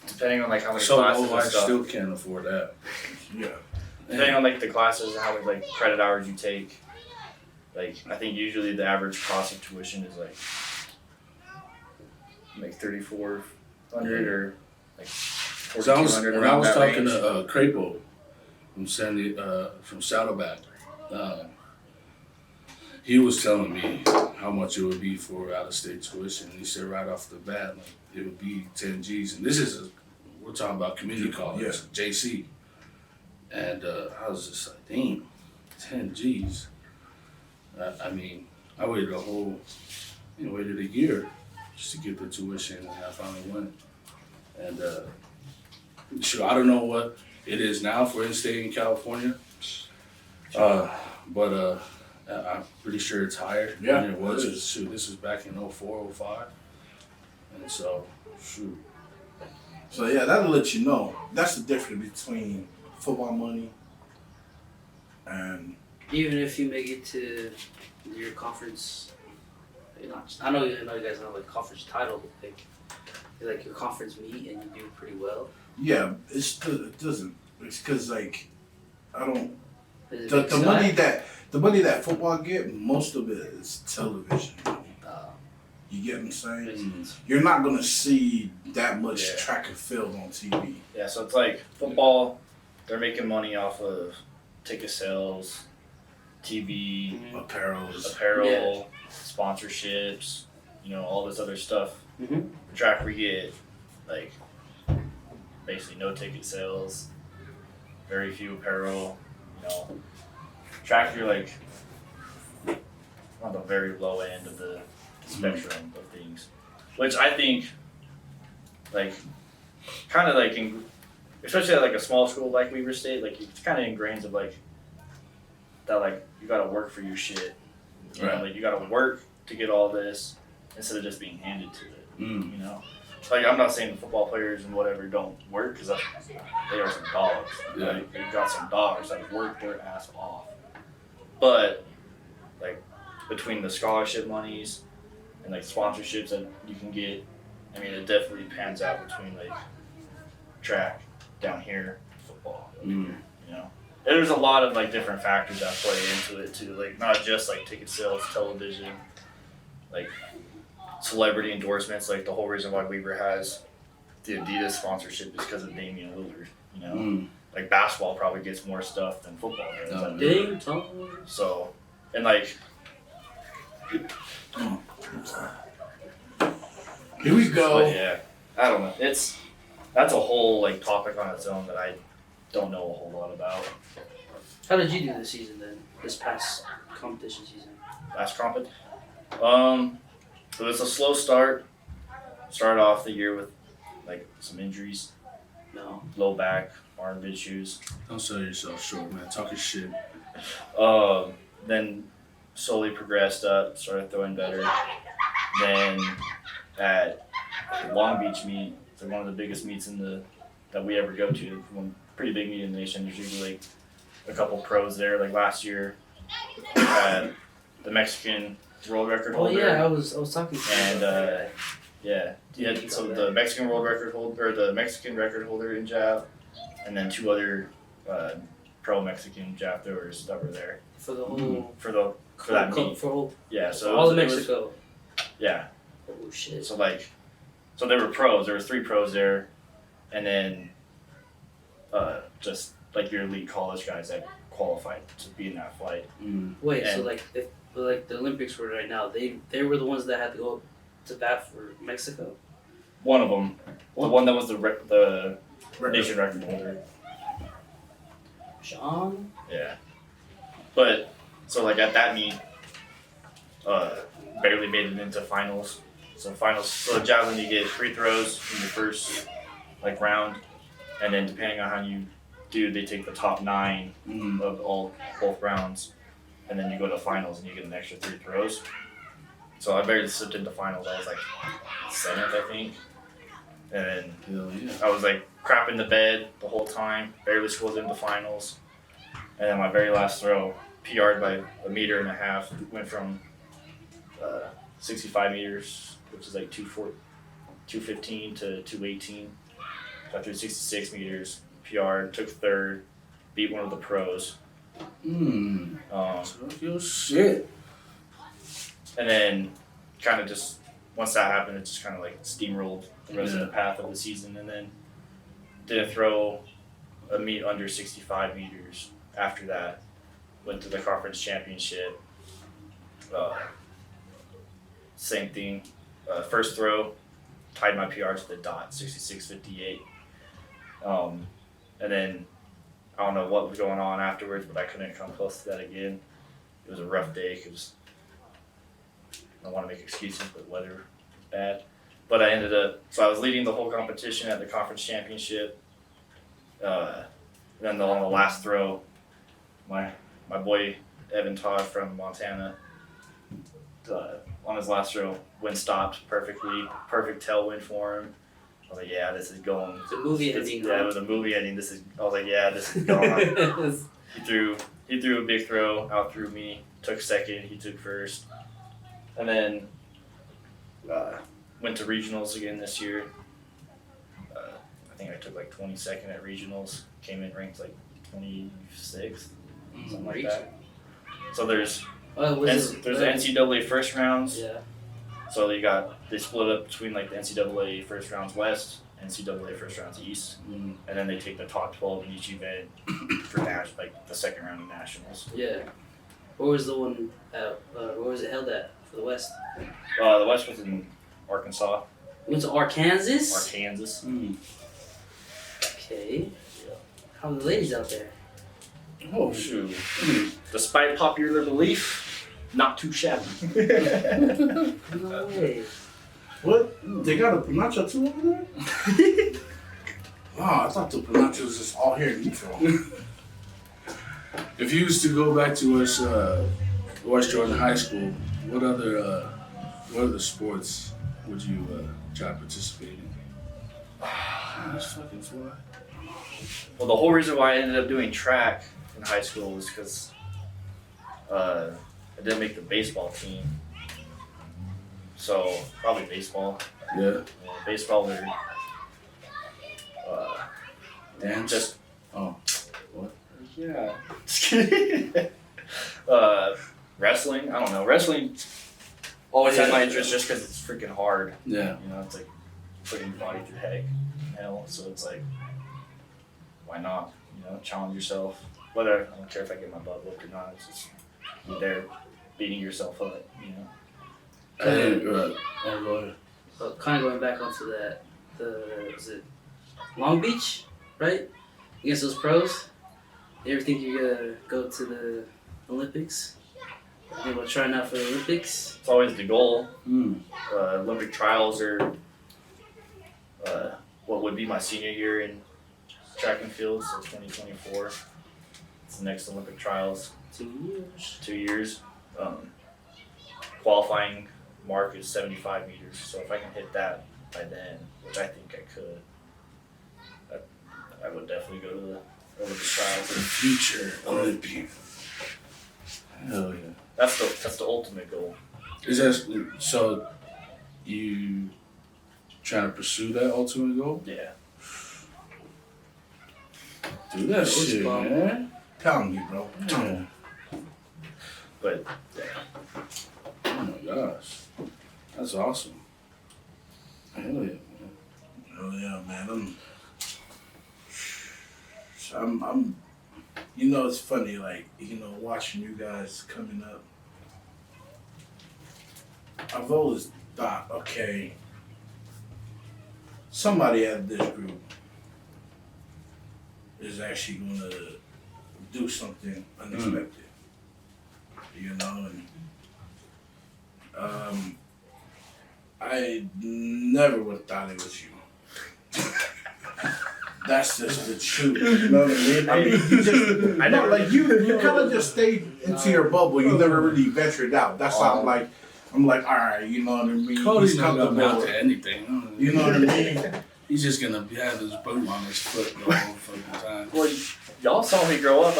depending on like how many So classes I and stuff. still can't afford that. Yeah. Depending on like the classes and how many like credit hours you take, like I think usually the average cost of tuition is like 3,400 or like So I was, 4,200 when I around was that talking range. to Crapo from Saddleback, he was telling me how much it would be for out-of-state tuition. He said right off the bat, like it would be 10 G's, and we're talking about community college, Yeah. JC, and I was just like, damn, 10 G's. I mean, I waited waited a year just to get the tuition, and I finally went. And sure, I don't know what it is now for in-state in California, but I'm pretty sure it's higher Yeah, than it was. it is. Shoot, this is back in 04, 05. And so, shoot. So yeah, that'll let you know. That's the difference between football money and Even if you make it to your conference, I know you guys have like conference title, but like your conference meet and you do pretty well. yeah, it doesn't. It's because like I don't. Is it The big money sky? the money that football get, most of it is television money. Uh, You get what I'm saying? makes sense. You're not gonna see that much Yeah. track and field on TV. Yeah, so it's like football, they're making money off of ticket sales, TV, Apparels. apparel, sponsorships, all this other stuff. Mhm. Track we get like basically no ticket sales, very few apparel, Track you're like on the very low end of the spectrum of things. Which I think like kinda like especially at like a small school like Weaver State, like it's kinda ingrained of like that like you gotta work for your shit. Right. Like you gotta work to get all this instead of just being handed to it. Mm. Like I'm not saying the football players and whatever don't work because they are some dogs. Yeah. Like they've got some dogs that work their ass off. But like between the scholarship monies and like sponsorships that you can get, I mean it definitely pans out between like track down here, football. Mm. There's a lot of like different factors that play into it too. Like not just like ticket sales, television, like celebrity endorsements. Like the whole reason why Weaver has the Adidas sponsorship is because of Damian Lillard. Mm. Like basketball probably gets more stuff than football does. Oh, Dang, Tom. So and like Here we go. but yeah, I don't know. That's a whole like topic on its own that I don't know a whole lot about. How did you do this season then? This past competition season? Last compet. It was a slow start. Started off the year with like some injuries, No. low back, arm issues. Don't sell yourself short, man. Talking shit. Then slowly progressed up, started throwing better. Then at the Long Beach meet, it's like one of the biggest meets that we ever go to. One pretty big meet in the nation. There's usually like a couple pros there. Like last year, we had the Mexican world record Oh holder. yeah, I was talking to you And, about that. Yeah, so the Mexican world record holder, or the Mexican record holder in jab, and then two other pro Mexican jab throwers that were there For the whole for that meet. for whole Yeah, so all of it was- Mexico. yeah, Oh shit. so they were pros. There was 3 pros there, and then just like your elite college guys that qualified to be in that flight. Mm. Wait, so and- like the Olympics were right now, they were the ones that had to go to bat for Mexico. One of them, the one that was the nation record holder. Sean? Yeah. But so like at that meet, barely made it into finals. So so javelin you get free throws in your first like round, and then depending on how you they take the top 9 of both rounds, and then you go to finals and you get an extra 3 throws. So I barely slipped into finals. I was like 7th, I think. And then I was like crap in the bed the whole time, barely scored into finals. And then my very last throw, PR'd by 1.5 meters, went from 65 meters, which is like 215 to 218. I threw 66 meters, PR'd, took 3rd, beat one of the pros. Your shit. And then kind of just, once that happened, it just kind of like steamrolled the rest of the path of the season. And then didn't throw a meet under 65 meters after that. Went to the conference championship. Same thing. First throw, tied my PR to the dot, 66.58. And then I don't know what was going on afterwards, but I couldn't come close to that again. It was a rough day because I don't want to make excuses, but weather was bad. But I ended up, so I was leading the whole competition at the conference championship. Then on the last throw, my boy Evan Todd from Montana, on his last throw, wind stopped perfectly, perfect tailwind for him. I was like, yeah, this is going. The movie ending. Yeah, it was a movie ending. I was like, yeah, this is going. He threw a big throw, out threw me, took 2nd, he took 1st. And then went to regionals again this year. I think I took like 22nd at regionals, came in ranked like 26th, something like that. So there's NCAA first rounds. Yeah. So they split up between like the NCAA first rounds West, NCAA first rounds East, and then they take the top 12 in each event for like the second round of nationals. Yeah. Where was the one? Where was it held at for the West? The West was in Arkansas. You went to Arkansas. Arkansas. Okay. Yeah. How are the ladies out there? Oh shoot! Despite popular belief, not too shabby. No way. What? They got a Panacha too over there? Oh, I thought the Panacha was just all here in Newfield. If you used to go back to West Jordan High School, what other sports would you try to participate in? That's fucking fly. Well, the whole reason why I ended up doing track in high school was because I didn't make the baseball team. So probably baseball. Yeah. Baseball or Dance. just What? yeah. Just kidding. Wrestling. I don't know. Wrestling always had my interest just because it's freaking hard. Yeah. You know, it's like putting your body through hell. So it's like, why not? You know, challenge yourself. Whether I don't care if I get my butt whooped or not. It's just you're there beating yourself up. You know. Go ahead. Kind of going back onto that. Was it Long Beach, right? Against those pros. You ever think you're gonna go to the Olympics? Think about trying out for the Olympics? It's always the goal. Olympic trials are what would be my senior year in track and field, so 2024. It's the next Olympic trials. 2 years. 2 years. Qualifying mark is 75 meters, so if I can hit that by then, which I think I could, I would definitely go to the Olympic trials. The future Olympian. Hell yeah. That's the ultimate goal. Is that so? You trying to pursue that ultimate goal? Yeah. Do that shit, man. Tell me, bro. Yeah. But Oh my gosh, that's awesome. Hell yeah, man. Oh yeah, man. I'm. You know, it's funny, like watching you guys coming up. I've always thought, okay, somebody out of this group is actually going to do something unexpected. And I never would have thought it was you. That's just the truth. You know what I mean? I mean, you just, I never- you kind of just stayed into your bubble. You never really ventured out. That's how I'm like, all right, you know what I mean? Cody's He's not gonna amount comfortable. to anything. You know what I mean? He's just gonna have his boot on his foot the whole fucking time. Well, y'all saw me grow up.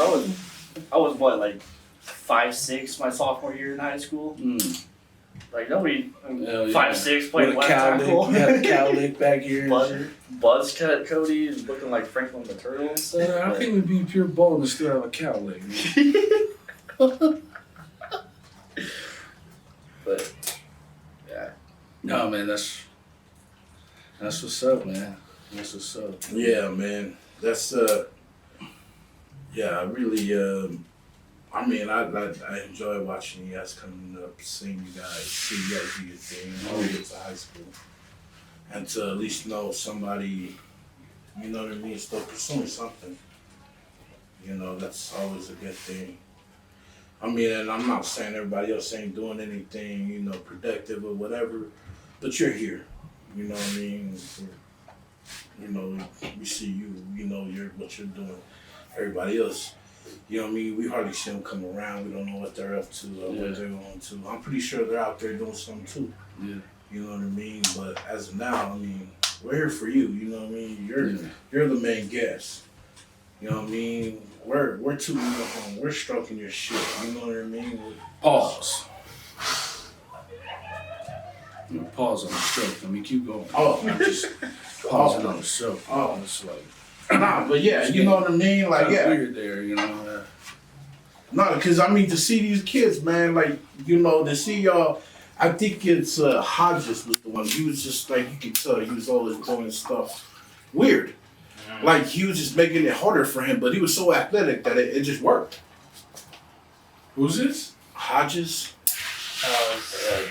I was what, like 5'6" my sophomore year in high school. Mm. Like nobody Hell yeah. 5'6" playing With left a cow tackle. lick, you had a cow lick back here. Buzz cut Cody and looking like Franklin the Turtle and stuff. Yeah, how can you be pure bald and still have a cow leg? But yeah, No, man, that's what's up, man. That's what's up. Yeah, man. That's yeah. I really I mean, I enjoy watching you guys coming up, seeing you guys do your thing, all the way to high school, and to at least know somebody, you know what I mean, still pursuing something. You know, that's always a good thing. I mean, and I'm not saying everybody else ain't doing anything, you know, productive or whatever, but you're here. You know what I mean? You know, we see you. You know what you're doing. Everybody else. You know what I mean? We hardly see them come around. We don't know what they're up to or what they're going to. I'm pretty sure they're out there doing something too. Yeah. You know what I mean? But as of now, I mean, we're here for you. You know what I mean? You're the main guest. You know what I mean? We're tooting your home. We're stroking your shit. You know what I mean? Pause. You know, pause on the stroke. I mean, keep going. Oh, I'm just Pausing on the stroke. Oh. It's like nah, but yeah, you know what I mean? Like, kinda yeah. weird there, you know. No, because I mean, to see these kids, man, like, you know, to see y'all, I think it's Hodges was the one. He was just like, you could tell he was always doing stuff weird. Like, he was just making it harder for him, but he was so athletic that it just worked. Who's this? Hodges?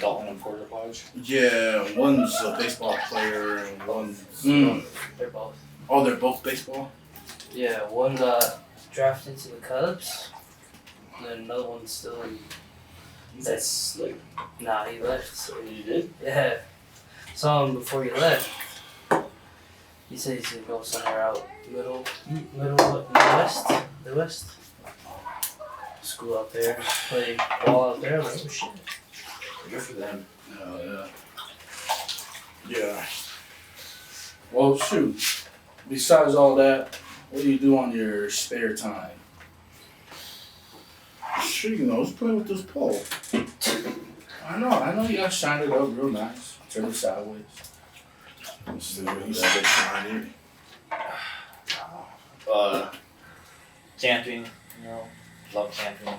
Dalton and Porter Lodge. Yeah, one's a baseball player and one's. They're both. Oh, they're both baseball? Yeah, one got drafted to the Cubs, and then another one's still in. That's like Nah, he left. So you did. yeah, saw him before he left. He said he's gonna go somewhere out middle in the west. School out there, play ball out there. I'm like, oh shit. Good for them. Oh, yeah. Yeah. Well, shoot. Besides all that, what do you do on your spare time? Sure, you know, let's play with this pole. I know you gotta shine it up real nice. Turn it sideways. Let's see what he's still shining. Camping, you know, love camping.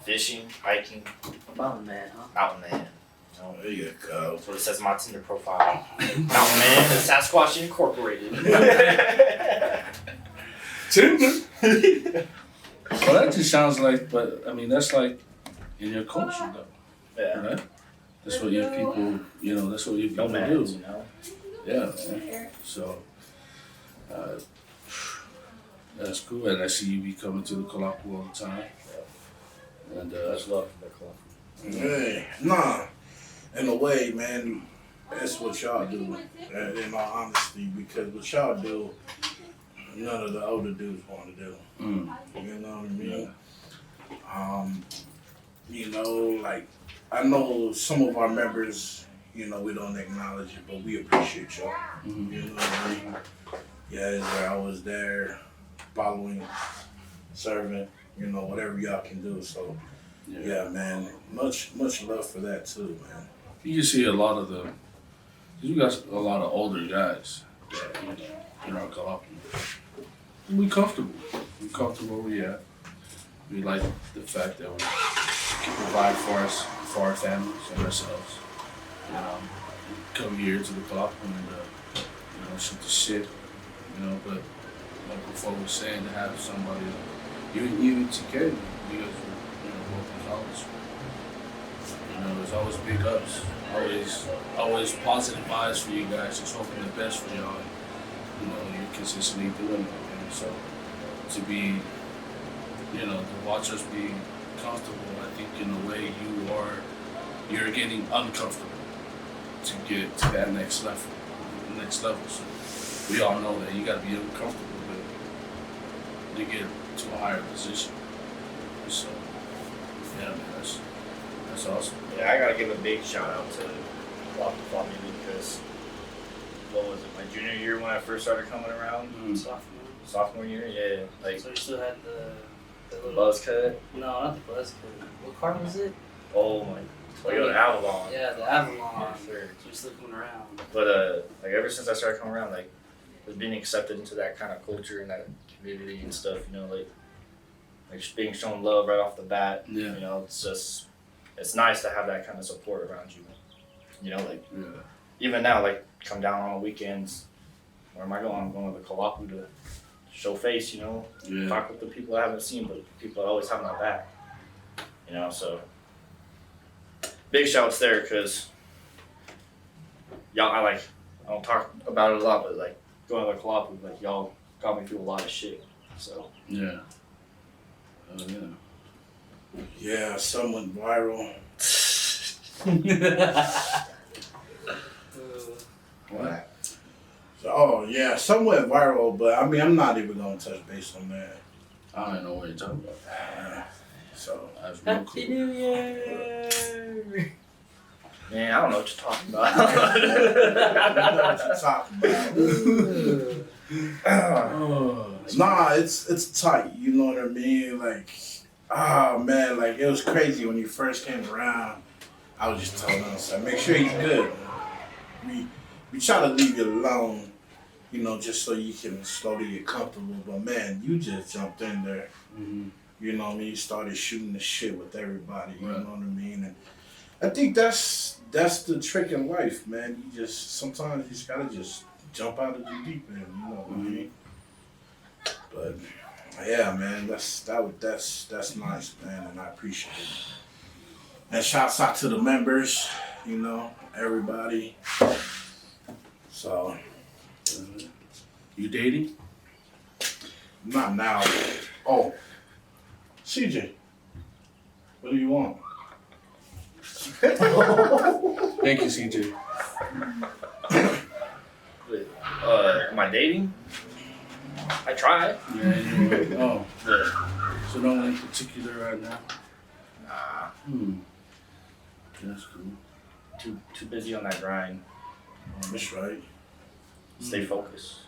Fishing, hiking, Mountain man, huh? mountain man. Oh, there you go. That's what it says on my Tinder profile. Mountain man and Sasquatch Incorporated. Tinder. Well, that just sounds like, but I mean, that's like in your culture, though, Yeah. right? That's what your people, you know, that's what your people Nomads, do. you know. Yeah, man. So, that's cool. And I see you be coming to the Kalapu all the time. And Much love for the club. Hey, nah. In a way, man, that's what y'all do. In all honesty, because what y'all do, none of the older dudes want to do. You know what I mean? You know, like, I know some of our members, you know, we don't acknowledge it, but we appreciate y'all. You know what I mean? Yeah, they're always there, following, serving, you know, whatever y'all can do. So, yeah, man, much love for that too, man. you can see a lot of the, you got a lot of older guys that, you know, in our Kalapu. We comfortable. We're comfortable where we at. We like the fact that we can provide for us, for our families and ourselves. You know, come here to the Kalapu and, you know, shoot the shit. You know, but like before we were saying, to have somebody, even TK, you guys were, you know, both in college. You know, there's always big ups, always positive vibes for you guys, just hoping the best for y'all. You know, you're consistently doing it. And so to be, you know, to watch us be comfortable, I think in a way you're getting uncomfortable to get to that next level. the next level. So we all know that you got to be uncomfortable to get to a higher position. So yeah, man, that's awesome. Yeah, I gotta give a big shout out to Lock the Fall because what was it, my junior year when I first started coming around? Sophomore year, yeah. Like So you still had the little buzz cut. No, not the buzz cut. What car was it? Oh my Toyota Avalon. Yeah, the Avalon. Sure. So you're still coming around. But like ever since I started coming around, like was being accepted into that kind of culture and that community and stuff, you know, like just being shown love right off the bat. Yeah. You know, it's nice to have that kind of support around you. You know, like even now, like come down on weekends. Where am I going? I'm going to the Kalapu to show face, you know, talk with the people I haven't seen, but people always have my back. You know, so big shouts there because y'all, I don't talk about it a lot, but like going to the Kalapu, like y'all got me through a lot of shit. So yeah. Oh yeah. Yeah, some went viral. What? Oh yeah, some went viral, but I mean, I'm not even gonna touch base on that. I don't know what you're talking about. So I have no Happy clue. New Year! man, I don't know what you're talking I don't know about. what you're talking about. Nah, it's tight. You know what I mean? Like, man, like it was crazy when you first came around. I was just telling us, like, make sure he's good. We try to leave you alone, you know, just so you can slowly get comfortable. But man, you just jumped in there. Mm-hmm. You know what I mean? You started shooting the shit with everybody. You Right. know what I mean? And I think that's the trick in life, man. You just sometimes you just gotta just jump out of the deep end. You know what I mean? But yeah, man, that's nice, man, and I appreciate it. And shouts out to the members, you know, everybody. So You dating? not now. Oh, CJ, what do you want? Thank you, CJ. Am I dating? I try. Yeah. Oh, Yeah. so no one in particular right now? Nah, That's cool. too busy on that grind. That's right. Stay focused.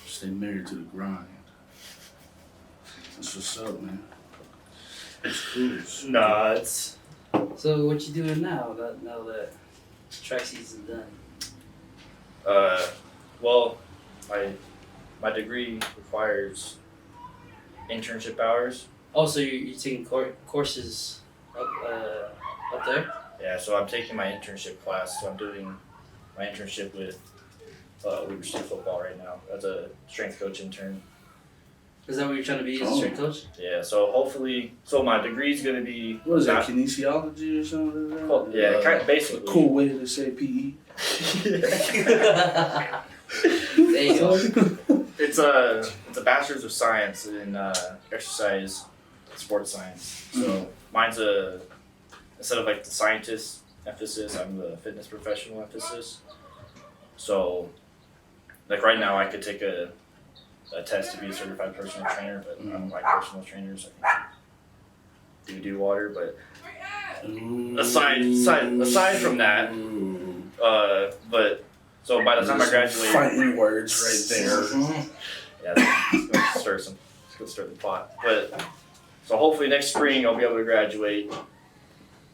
Stay married to the grind. That's what's up, man. That's cool. Nah, it's So what you doing now that track season's done? well, my degree requires internship hours. Oh, so you're taking courses up there? Yeah, so I'm taking my internship class. So I'm doing my internship with Weaver State football right now as a strength coach intern. Is that what you're trying to be as a strength coach? Yeah, so hopefully, so my degree's gonna be. What is that, kinesiology or something like that? Well, yeah, kind of basically. A cool way to say PE. There you go. It's a bachelor's of science in exercise sports science. So mine's instead of like the scientist emphasis, I'm the fitness professional emphasis. So like right now I could take a test to be a certified personal trainer, but I don't like personal trainers. I think do water, but aside from that, but so by the time I graduate, Fighting words right there. yeah, it's gonna start the pot. But so hopefully next spring I'll be able to graduate,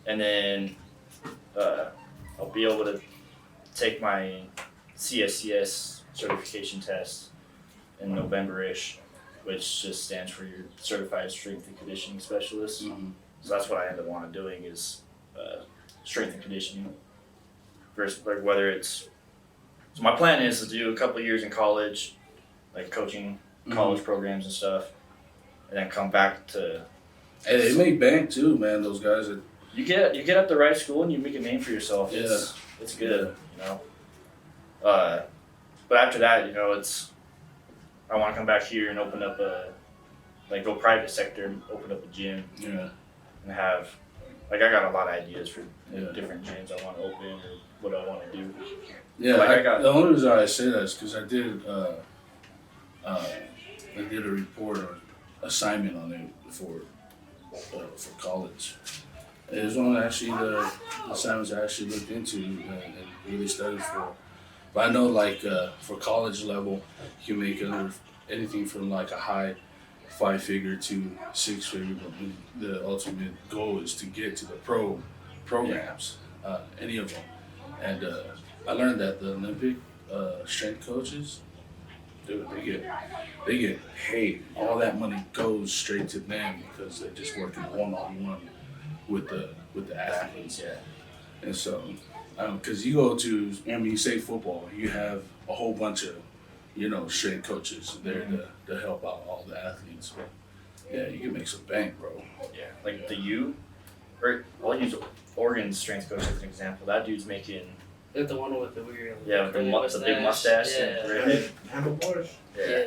and then I'll be able to take my CSCS certification test in November-ish, which just stands for your Certified Strength and Conditioning Specialist. Mm-hmm. So that's what I end up want to doing is strength and conditioning. Versus like whether it's so my plan is to do a couple of years in college, like coaching college programs and stuff, and then come back to. Hey, they make bank too, man. Those guys that You get at the right school and you make a name for yourself. It's good, you know. But after that, you know, I want to come back here and open up go private sector, open up a gym, and have, I got a lot of ideas for different gyms I want to open or what I want to do. Yeah, Like, I got- the only reason I say that is because I did a report or assignment on it for college. It was one of actually the assignments I actually looked into and really studied for. But I know like for college level, you can make anything from like a high 5-figure to 6-figure. But the ultimate goal is to get to the programs, any of them. And I learned that the Olympic strength coaches, dude, they get paid. All that money goes straight to them because they're just working one-on-one with the athletes. Yeah. And so, because you go to, you say football, you have a whole bunch of, strength coaches there to help out all the athletes. But yeah, you can make some bank, bro. Yeah. Like or I'll use Oregon's strength coach as an example. That dude's making. Like the one with the weird. Yeah, with the big mustache. Yeah. And redhead. Handlebars. Yeah.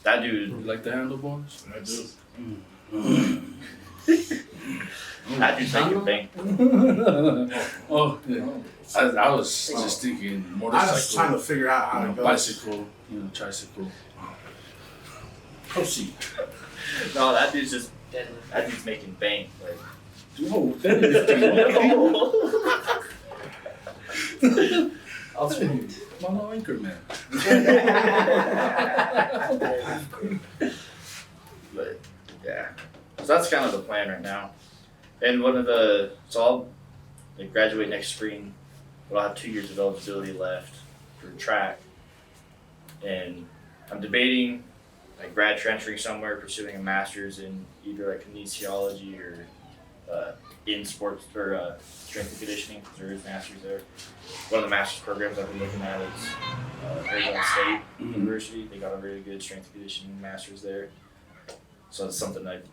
That dude. You like the handlebars? I do. That dude's making bank. Oh, yeah. I was just thinking I motorcycle. was just trying to figure out how to go. Bicycle, tricycle. Proceed. No, that dude's just. Deadlift. That dude's making bank. Like. Whoa, that is I'll spin my little anchor man. But yeah, so that's kind of the plan right now. And so I'll graduate next spring, but I'll have 2 years of eligibility left for track. And I'm debating grad transferring somewhere, pursuing a master's in either kinesiology or in sports or strength and conditioning, because there is masters there. One of the master's programs I've been looking at is Arizona State University. They got a really good strength and conditioning master's there. So it's something I've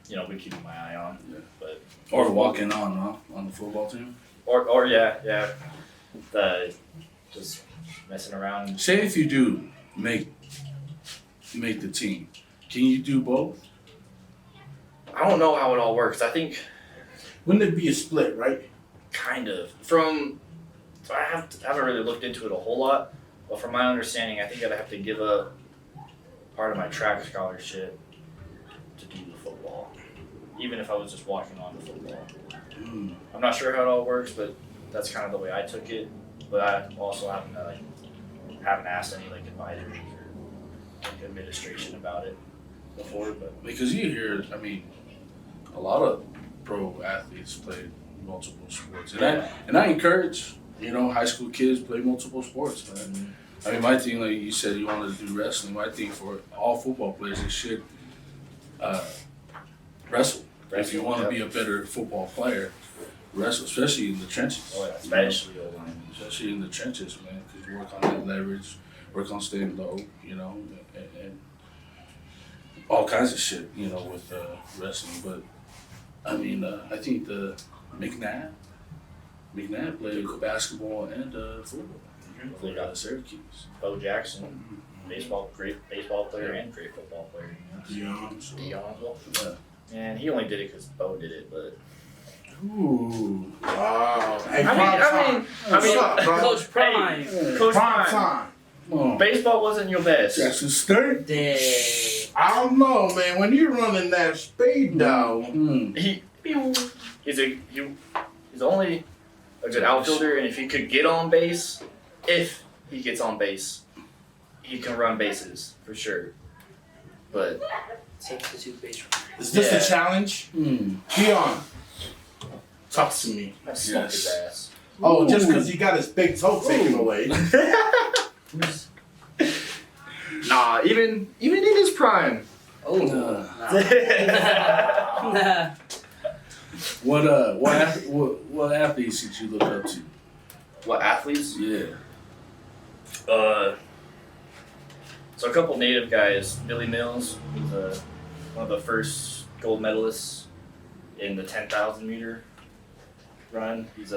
been keeping my eye on. Yeah. But Or walking on the football team. or yeah. Just messing around. Say if you do make the team, can you do both? I don't know how it all works. I think Wouldn't it be a split, right? kind of so I haven't really looked into it a whole lot, but from my understanding, I think I'd have to give up part of my track scholarship to do the football, even if I was just walking on the football. I'm not sure how it all works, but that's kind of the way I took it. But I also haven't asked any advisors or administration about it before. But Because you hear, a lot of pro athletes play multiple sports, and I encourage high school kids play multiple sports, man. My thing, like you said, you wanted to do wrestling. My thing for all football players, they should wrestle. If you want to be a better football player, wrestle, especially in the trenches. oh, yeah, especially O-line. Especially in the trenches, man, because you work on that leverage, work on staying low, and all kinds of shit, with wrestling. But I think the McNabb played basketball and football for Syracuse. Bo Jackson, great baseball player and great football player. Deion. Well, Yeah. and he only did it because Bo did it, but. Ooh. Wow. Hey, I mean, What's up, bro? Coach Prime. Coach Prime Prime. time. Come on. Baseball wasn't your best. Jackson State. Dang. I don't know, man. When you're running that speed, though. He's only a good outfielder, and if he could get on base, if he gets on base, he can run bases for sure. But Substitute base runner. Is this Yeah. a challenge? Keon, talk to me. I smoked Yes. his ass. Oh, just because he got his big toe taken away. Nah, even in his prime. Oh. Nah. What athletes did you look up to? What athletes? Yeah. So a couple native guys. Billy Mills was one of the first gold medalists in the 10,000 meter run. He's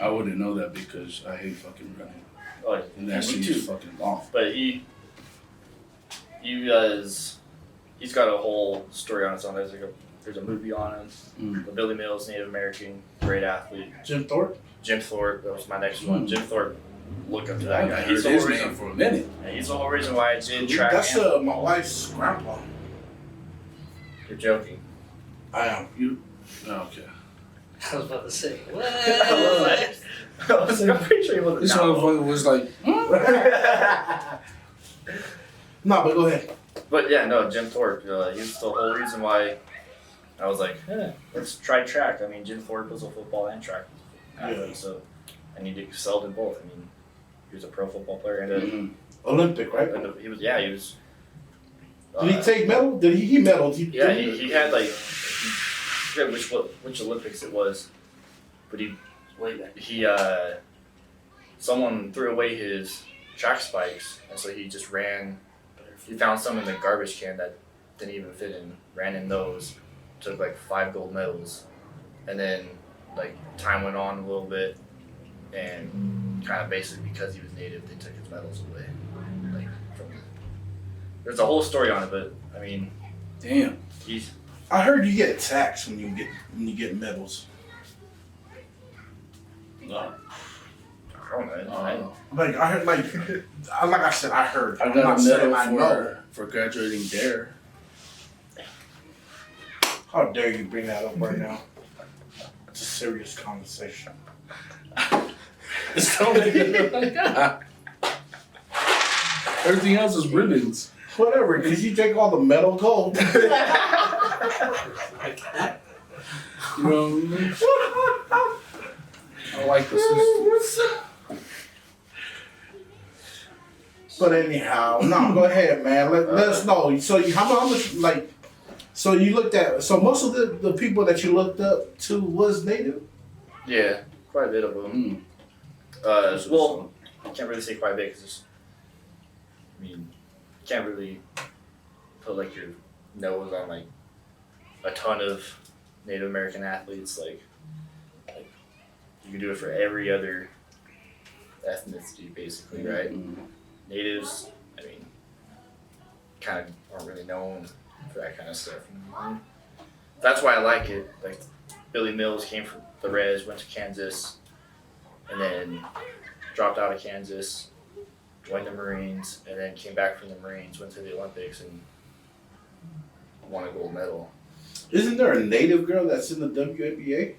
I wouldn't know that because I hate fucking running. And that me shit too. is fucking long. But he's got a whole story on its own. There's a movie on him. But Billy Mills, Native American, great athlete. Jim Thorpe? Jim Thorpe, that was my next one. Jim Thorpe, look up to that guy. He's his name for a minute. Yeah, he's the whole reason why I did track. That's my wife's grandpa. You're joking. I am. You? Okay. I was about to say, what? I was like, I'm pretty sure he wasn't. This motherfucker was like, No, but go ahead. But yeah, no, Jim Thorpe. He's the whole reason why I was like, let's try track. I mean, Jim Thorpe was a football and track athlete, so and he excelled in both. I mean, he was a pro football player and then Olympic, right? he was. Yeah, he was. Did he take medal? Did he medaled? He had like, I forget which Olympics it was, but Way back. someone threw away his track spikes, and so he just ran. He found some in the garbage can that didn't even fit in. Ran in those, took like 5 gold medals, and then like time went on a little bit, and kind of basically because he was native, they took his medals away. Like there's a whole story on it, but I mean, damn. I heard you get taxed when you get medals. No. I don't know. Like I heard, like I said, I heard. I I'm got not a saying medal I know. for graduating DARE. How dare you bring that up right now? It's a serious conversation. It's don't make it look like that. Everything else is ribbons. Whatever, because you take all the metal gold. You know what I mean? I like this. But anyhow, no, go ahead, man. Let us know. So how much, like, so you looked at, so most of the people that you looked up to was native? Yeah, quite a bit of them. Well, I can't really say quite a bit because I mean, you can't really put like your nose on like a ton of Native American athletes. Like you can do it for every other ethnicity, basically, right? Natives, I mean, kind of aren't really known for that kind of stuff. That's why I like it. Like Billy Mills came from the Reds, went to Kansas, and then dropped out of Kansas, joined the Marines, and then came back from the Marines, went to the Olympics, and won a gold medal. Isn't there a native girl that's in the WNBA?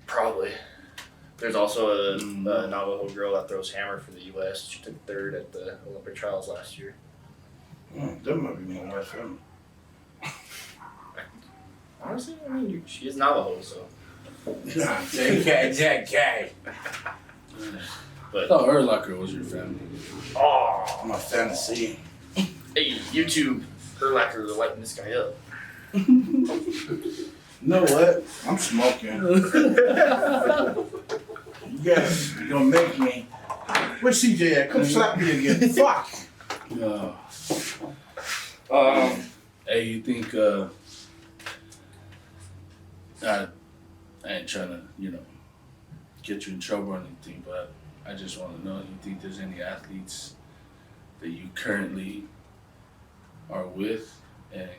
Probably. There's also a Navajo girl that throws hammer for the U.S. She took 3rd at the Olympic trials last year. That might be more worth it. Honestly, I mean, she is Navajo, so. JK. But I thought Urlacher was your family. oh, My fantasy. hey, YouTube, Urlacher lighting this guy up. You know what? I'm smoking. You guys are gonna make me. Where's CJ at? Come slap me again. Fuck. Hey, you think I ain't trying to, get you in trouble or anything, but I just want to know, you think there's any athletes that you currently are with and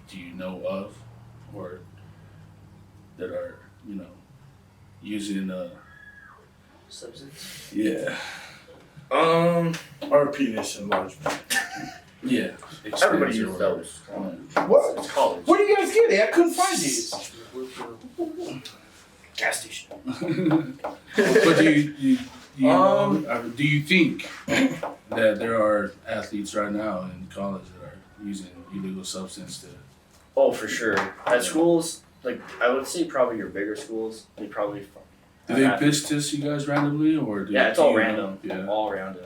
do you know of or that are, using Substance. yeah. Or penis enlargement. Yeah. Everybody uses those. What? It's college. Where do you guys get it? I couldn't find it. Gas station. But do you think that there are athletes right now in college that are using illegal substance to? Oh, for sure. At schools, like I would say, probably your bigger schools, they probably. Do they piss test you guys randomly or? It's all random. Yeah. All random.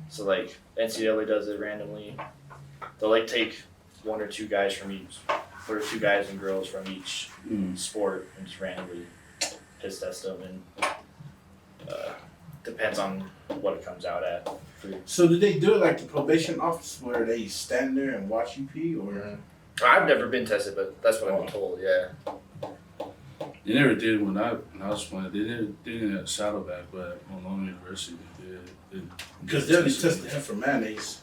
So like NCAA does it randomly. They'll like take 1 or 2 guys from each, or 2 guys and girls from each sport and just randomly piss test them, and depends on what it comes out at. So did they do it like the probation office where they stand there and watch you pee, or? I've never been tested, but that's what I've been told. Yeah. They never did when I was playing. They didn't at Saddleback, but at Malone University they did. Because they only tested him for mayonnaise.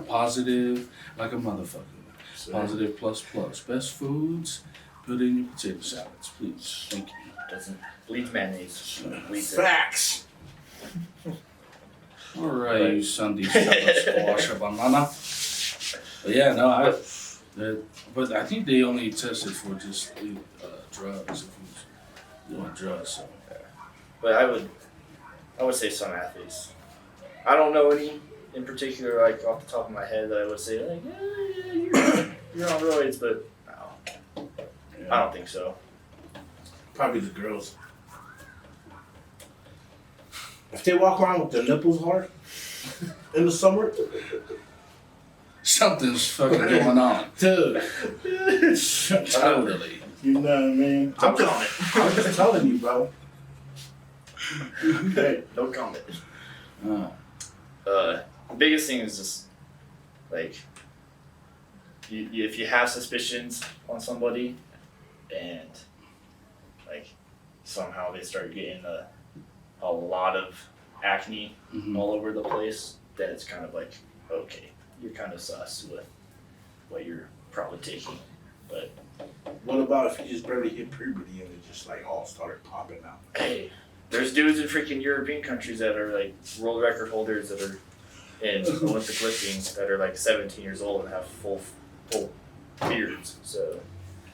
Positive, like a motherfucker. Positive plus. Best foods, Put in your potato salads, please. Thank you. Doesn't bleeds mayonnaise. Bleeds it. Facts. All right, you Sunday squash a banana. But yeah, no, but I think they only tested for just drugs if you doing drugs. So. But I would say some athletes. I don't know any in particular, like off the top of my head, that I would say like, yeah, you're on roids, but no, I don't think so. Probably the girls. If they walk around with their nipples hard in the summer, Something's fucking going on. dude. Totally. You know what I mean? I'm just telling you, bro. Hey, no comment. The biggest thing is just like if you have suspicions on somebody and like somehow they start getting a lot of acne all over the place, then it's kind of like, okay, you're kind of sus with what you're probably taking. But What about if you just barely hit puberty and it just like all started popping out? hey, there's dudes in freaking European countries that are like world record holders that are in Olympic lifting that are like 17 years old and have full beards. So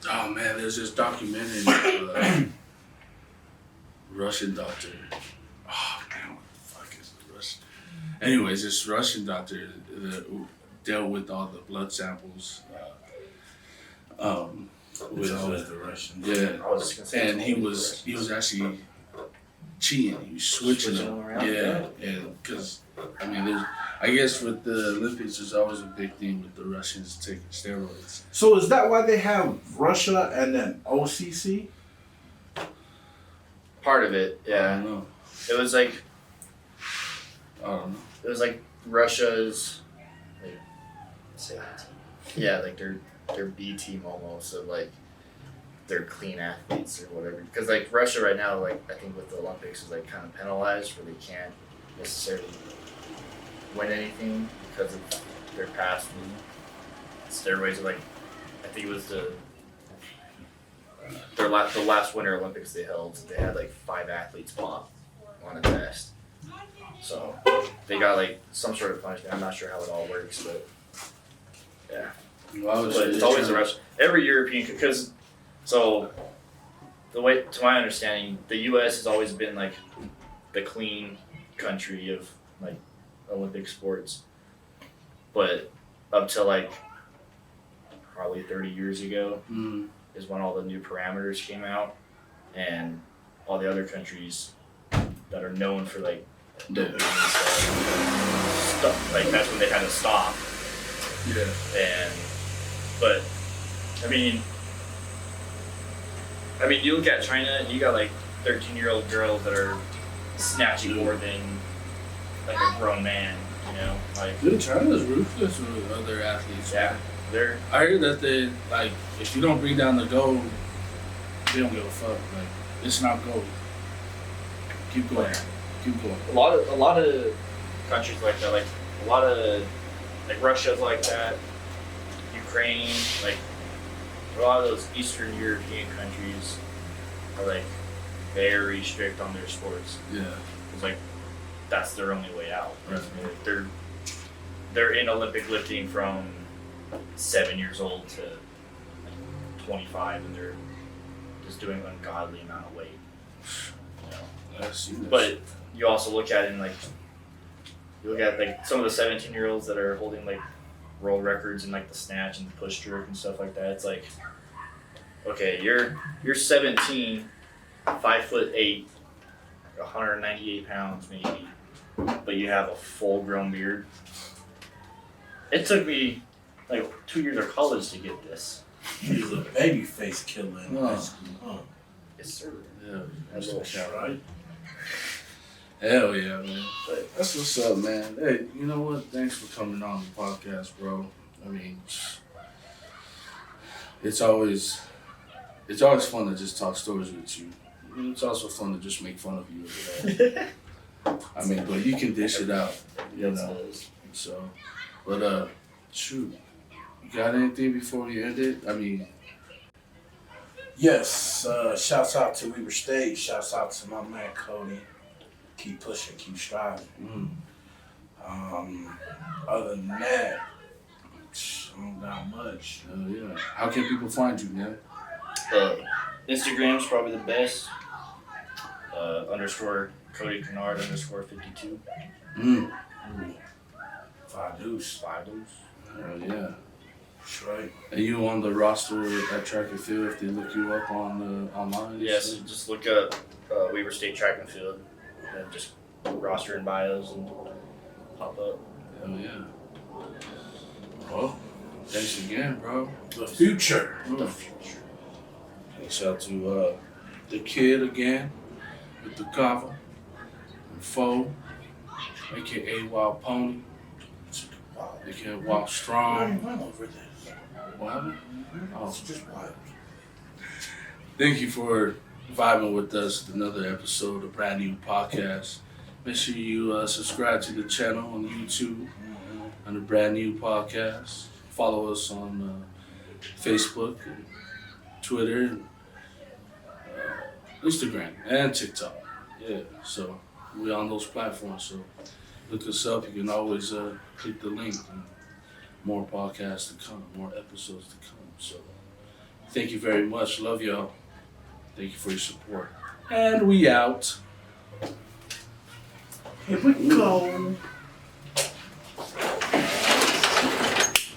Oh man, there's this documentary Russian doctor. Oh man, what the fuck is the Russian? Anyways, this Russian doctor that dealt with all the blood samples. It's always the Russians. Yeah, I was just gonna say, and he was actually cheating. He was switching them. around. Yeah, and because I mean, I guess with the Olympics, there's always a big thing with the Russians taking steroids. So is that why they have Russia and then OCC? Part of it, I yeah. don't know. It was like Russia's like say yeah, like their B team almost of like they're clean athletes or whatever. Because like Russia right now, like I think with the Olympics is like kind of penalized where they can't necessarily win anything because of their past steroids. Are like I think it was the last Winter Olympics they held. They had like 5 athletes pop on a test. So they got like some sort of punishment. I'm not sure how it all works, but yeah. Well, But it's always a rush. Every European, because so the way, to my understanding, the U.S. has always been like the clean country of like Olympic sports, but up till like probably 30 years ago is when all the new parameters came out, and all the other countries that are known for like doping and stuff, like that's when they had to stop. Yeah. But I mean, you look at China, you got like 13-year-old girls that are snatching more than like a grown man, you know, like Dude, China's ruthless with other athletes. yeah, they're I heard that they like if you don't bring down the gold, they don't give a fuck. Like it's not gold. Keep going. Keep going. a lot of countries like that, like a lot of like Russia's like that, Ukraine, like a lot of those Eastern European countries are like very strict on their sports. Yeah. It's like that's their only way out. Right. I mean, they're in Olympic lifting from 7 years old to like 25, and they're just doing an ungodly amount of weight. You know? I've seen that But shit. you also look at it in like you look at like some of the 17-year-olds that are holding like world records in like the snatch and the push jerk and stuff like that. It's like, okay, you're 17, 5'8", 198 pounds maybe, but you have a full-grown beard. It took me like 2 years of college to get this. He's a baby face killer in high Oh. school, huh? Yes, sir. Yeah. That little shot. Right? Hell yeah, man. But That's what's up, man. Hey, you know what? Thanks for coming on the podcast, bro. I mean, it's always fun to just talk stories with you. It's also fun to just make fun of you. I mean, but you can dish it out, you know. So, but shoot, you got anything before we end it? I mean, Yes, shouts out to Weber State. Shouts out to my man Cody. Keep pushing, keep striving. Other than that, I don't got much. Oh yeah. How can people find you, man? Instagram's probably the best. Underscore Cody Canard underscore 52. Five deuce. Oh yeah. That's right. And you on the roster at track and field if they look you up on the online? Yes, just look up Weber State Track and Field, and just roster and bios and pop up. Hell yeah. Well, thanks again, bro. The future. The future. Thanks out to the kid again with the cover and Foe, aka Wild Pony, aka Wild Strong. Run over this. What happened? Oh. It's just wild. Thank you for vibing with us with another episode of brand new podcast. Make sure you subscribe to the channel on YouTube on the brand new podcast. Follow us on Facebook, and Twitter, and, Instagram, and TikTok. Yeah, so we're on those platforms. So look us up. You can always click the link. And more podcasts to come, more episodes to come. So thank you very much. Love y'all. Thank you for your support. And we out. Here we go.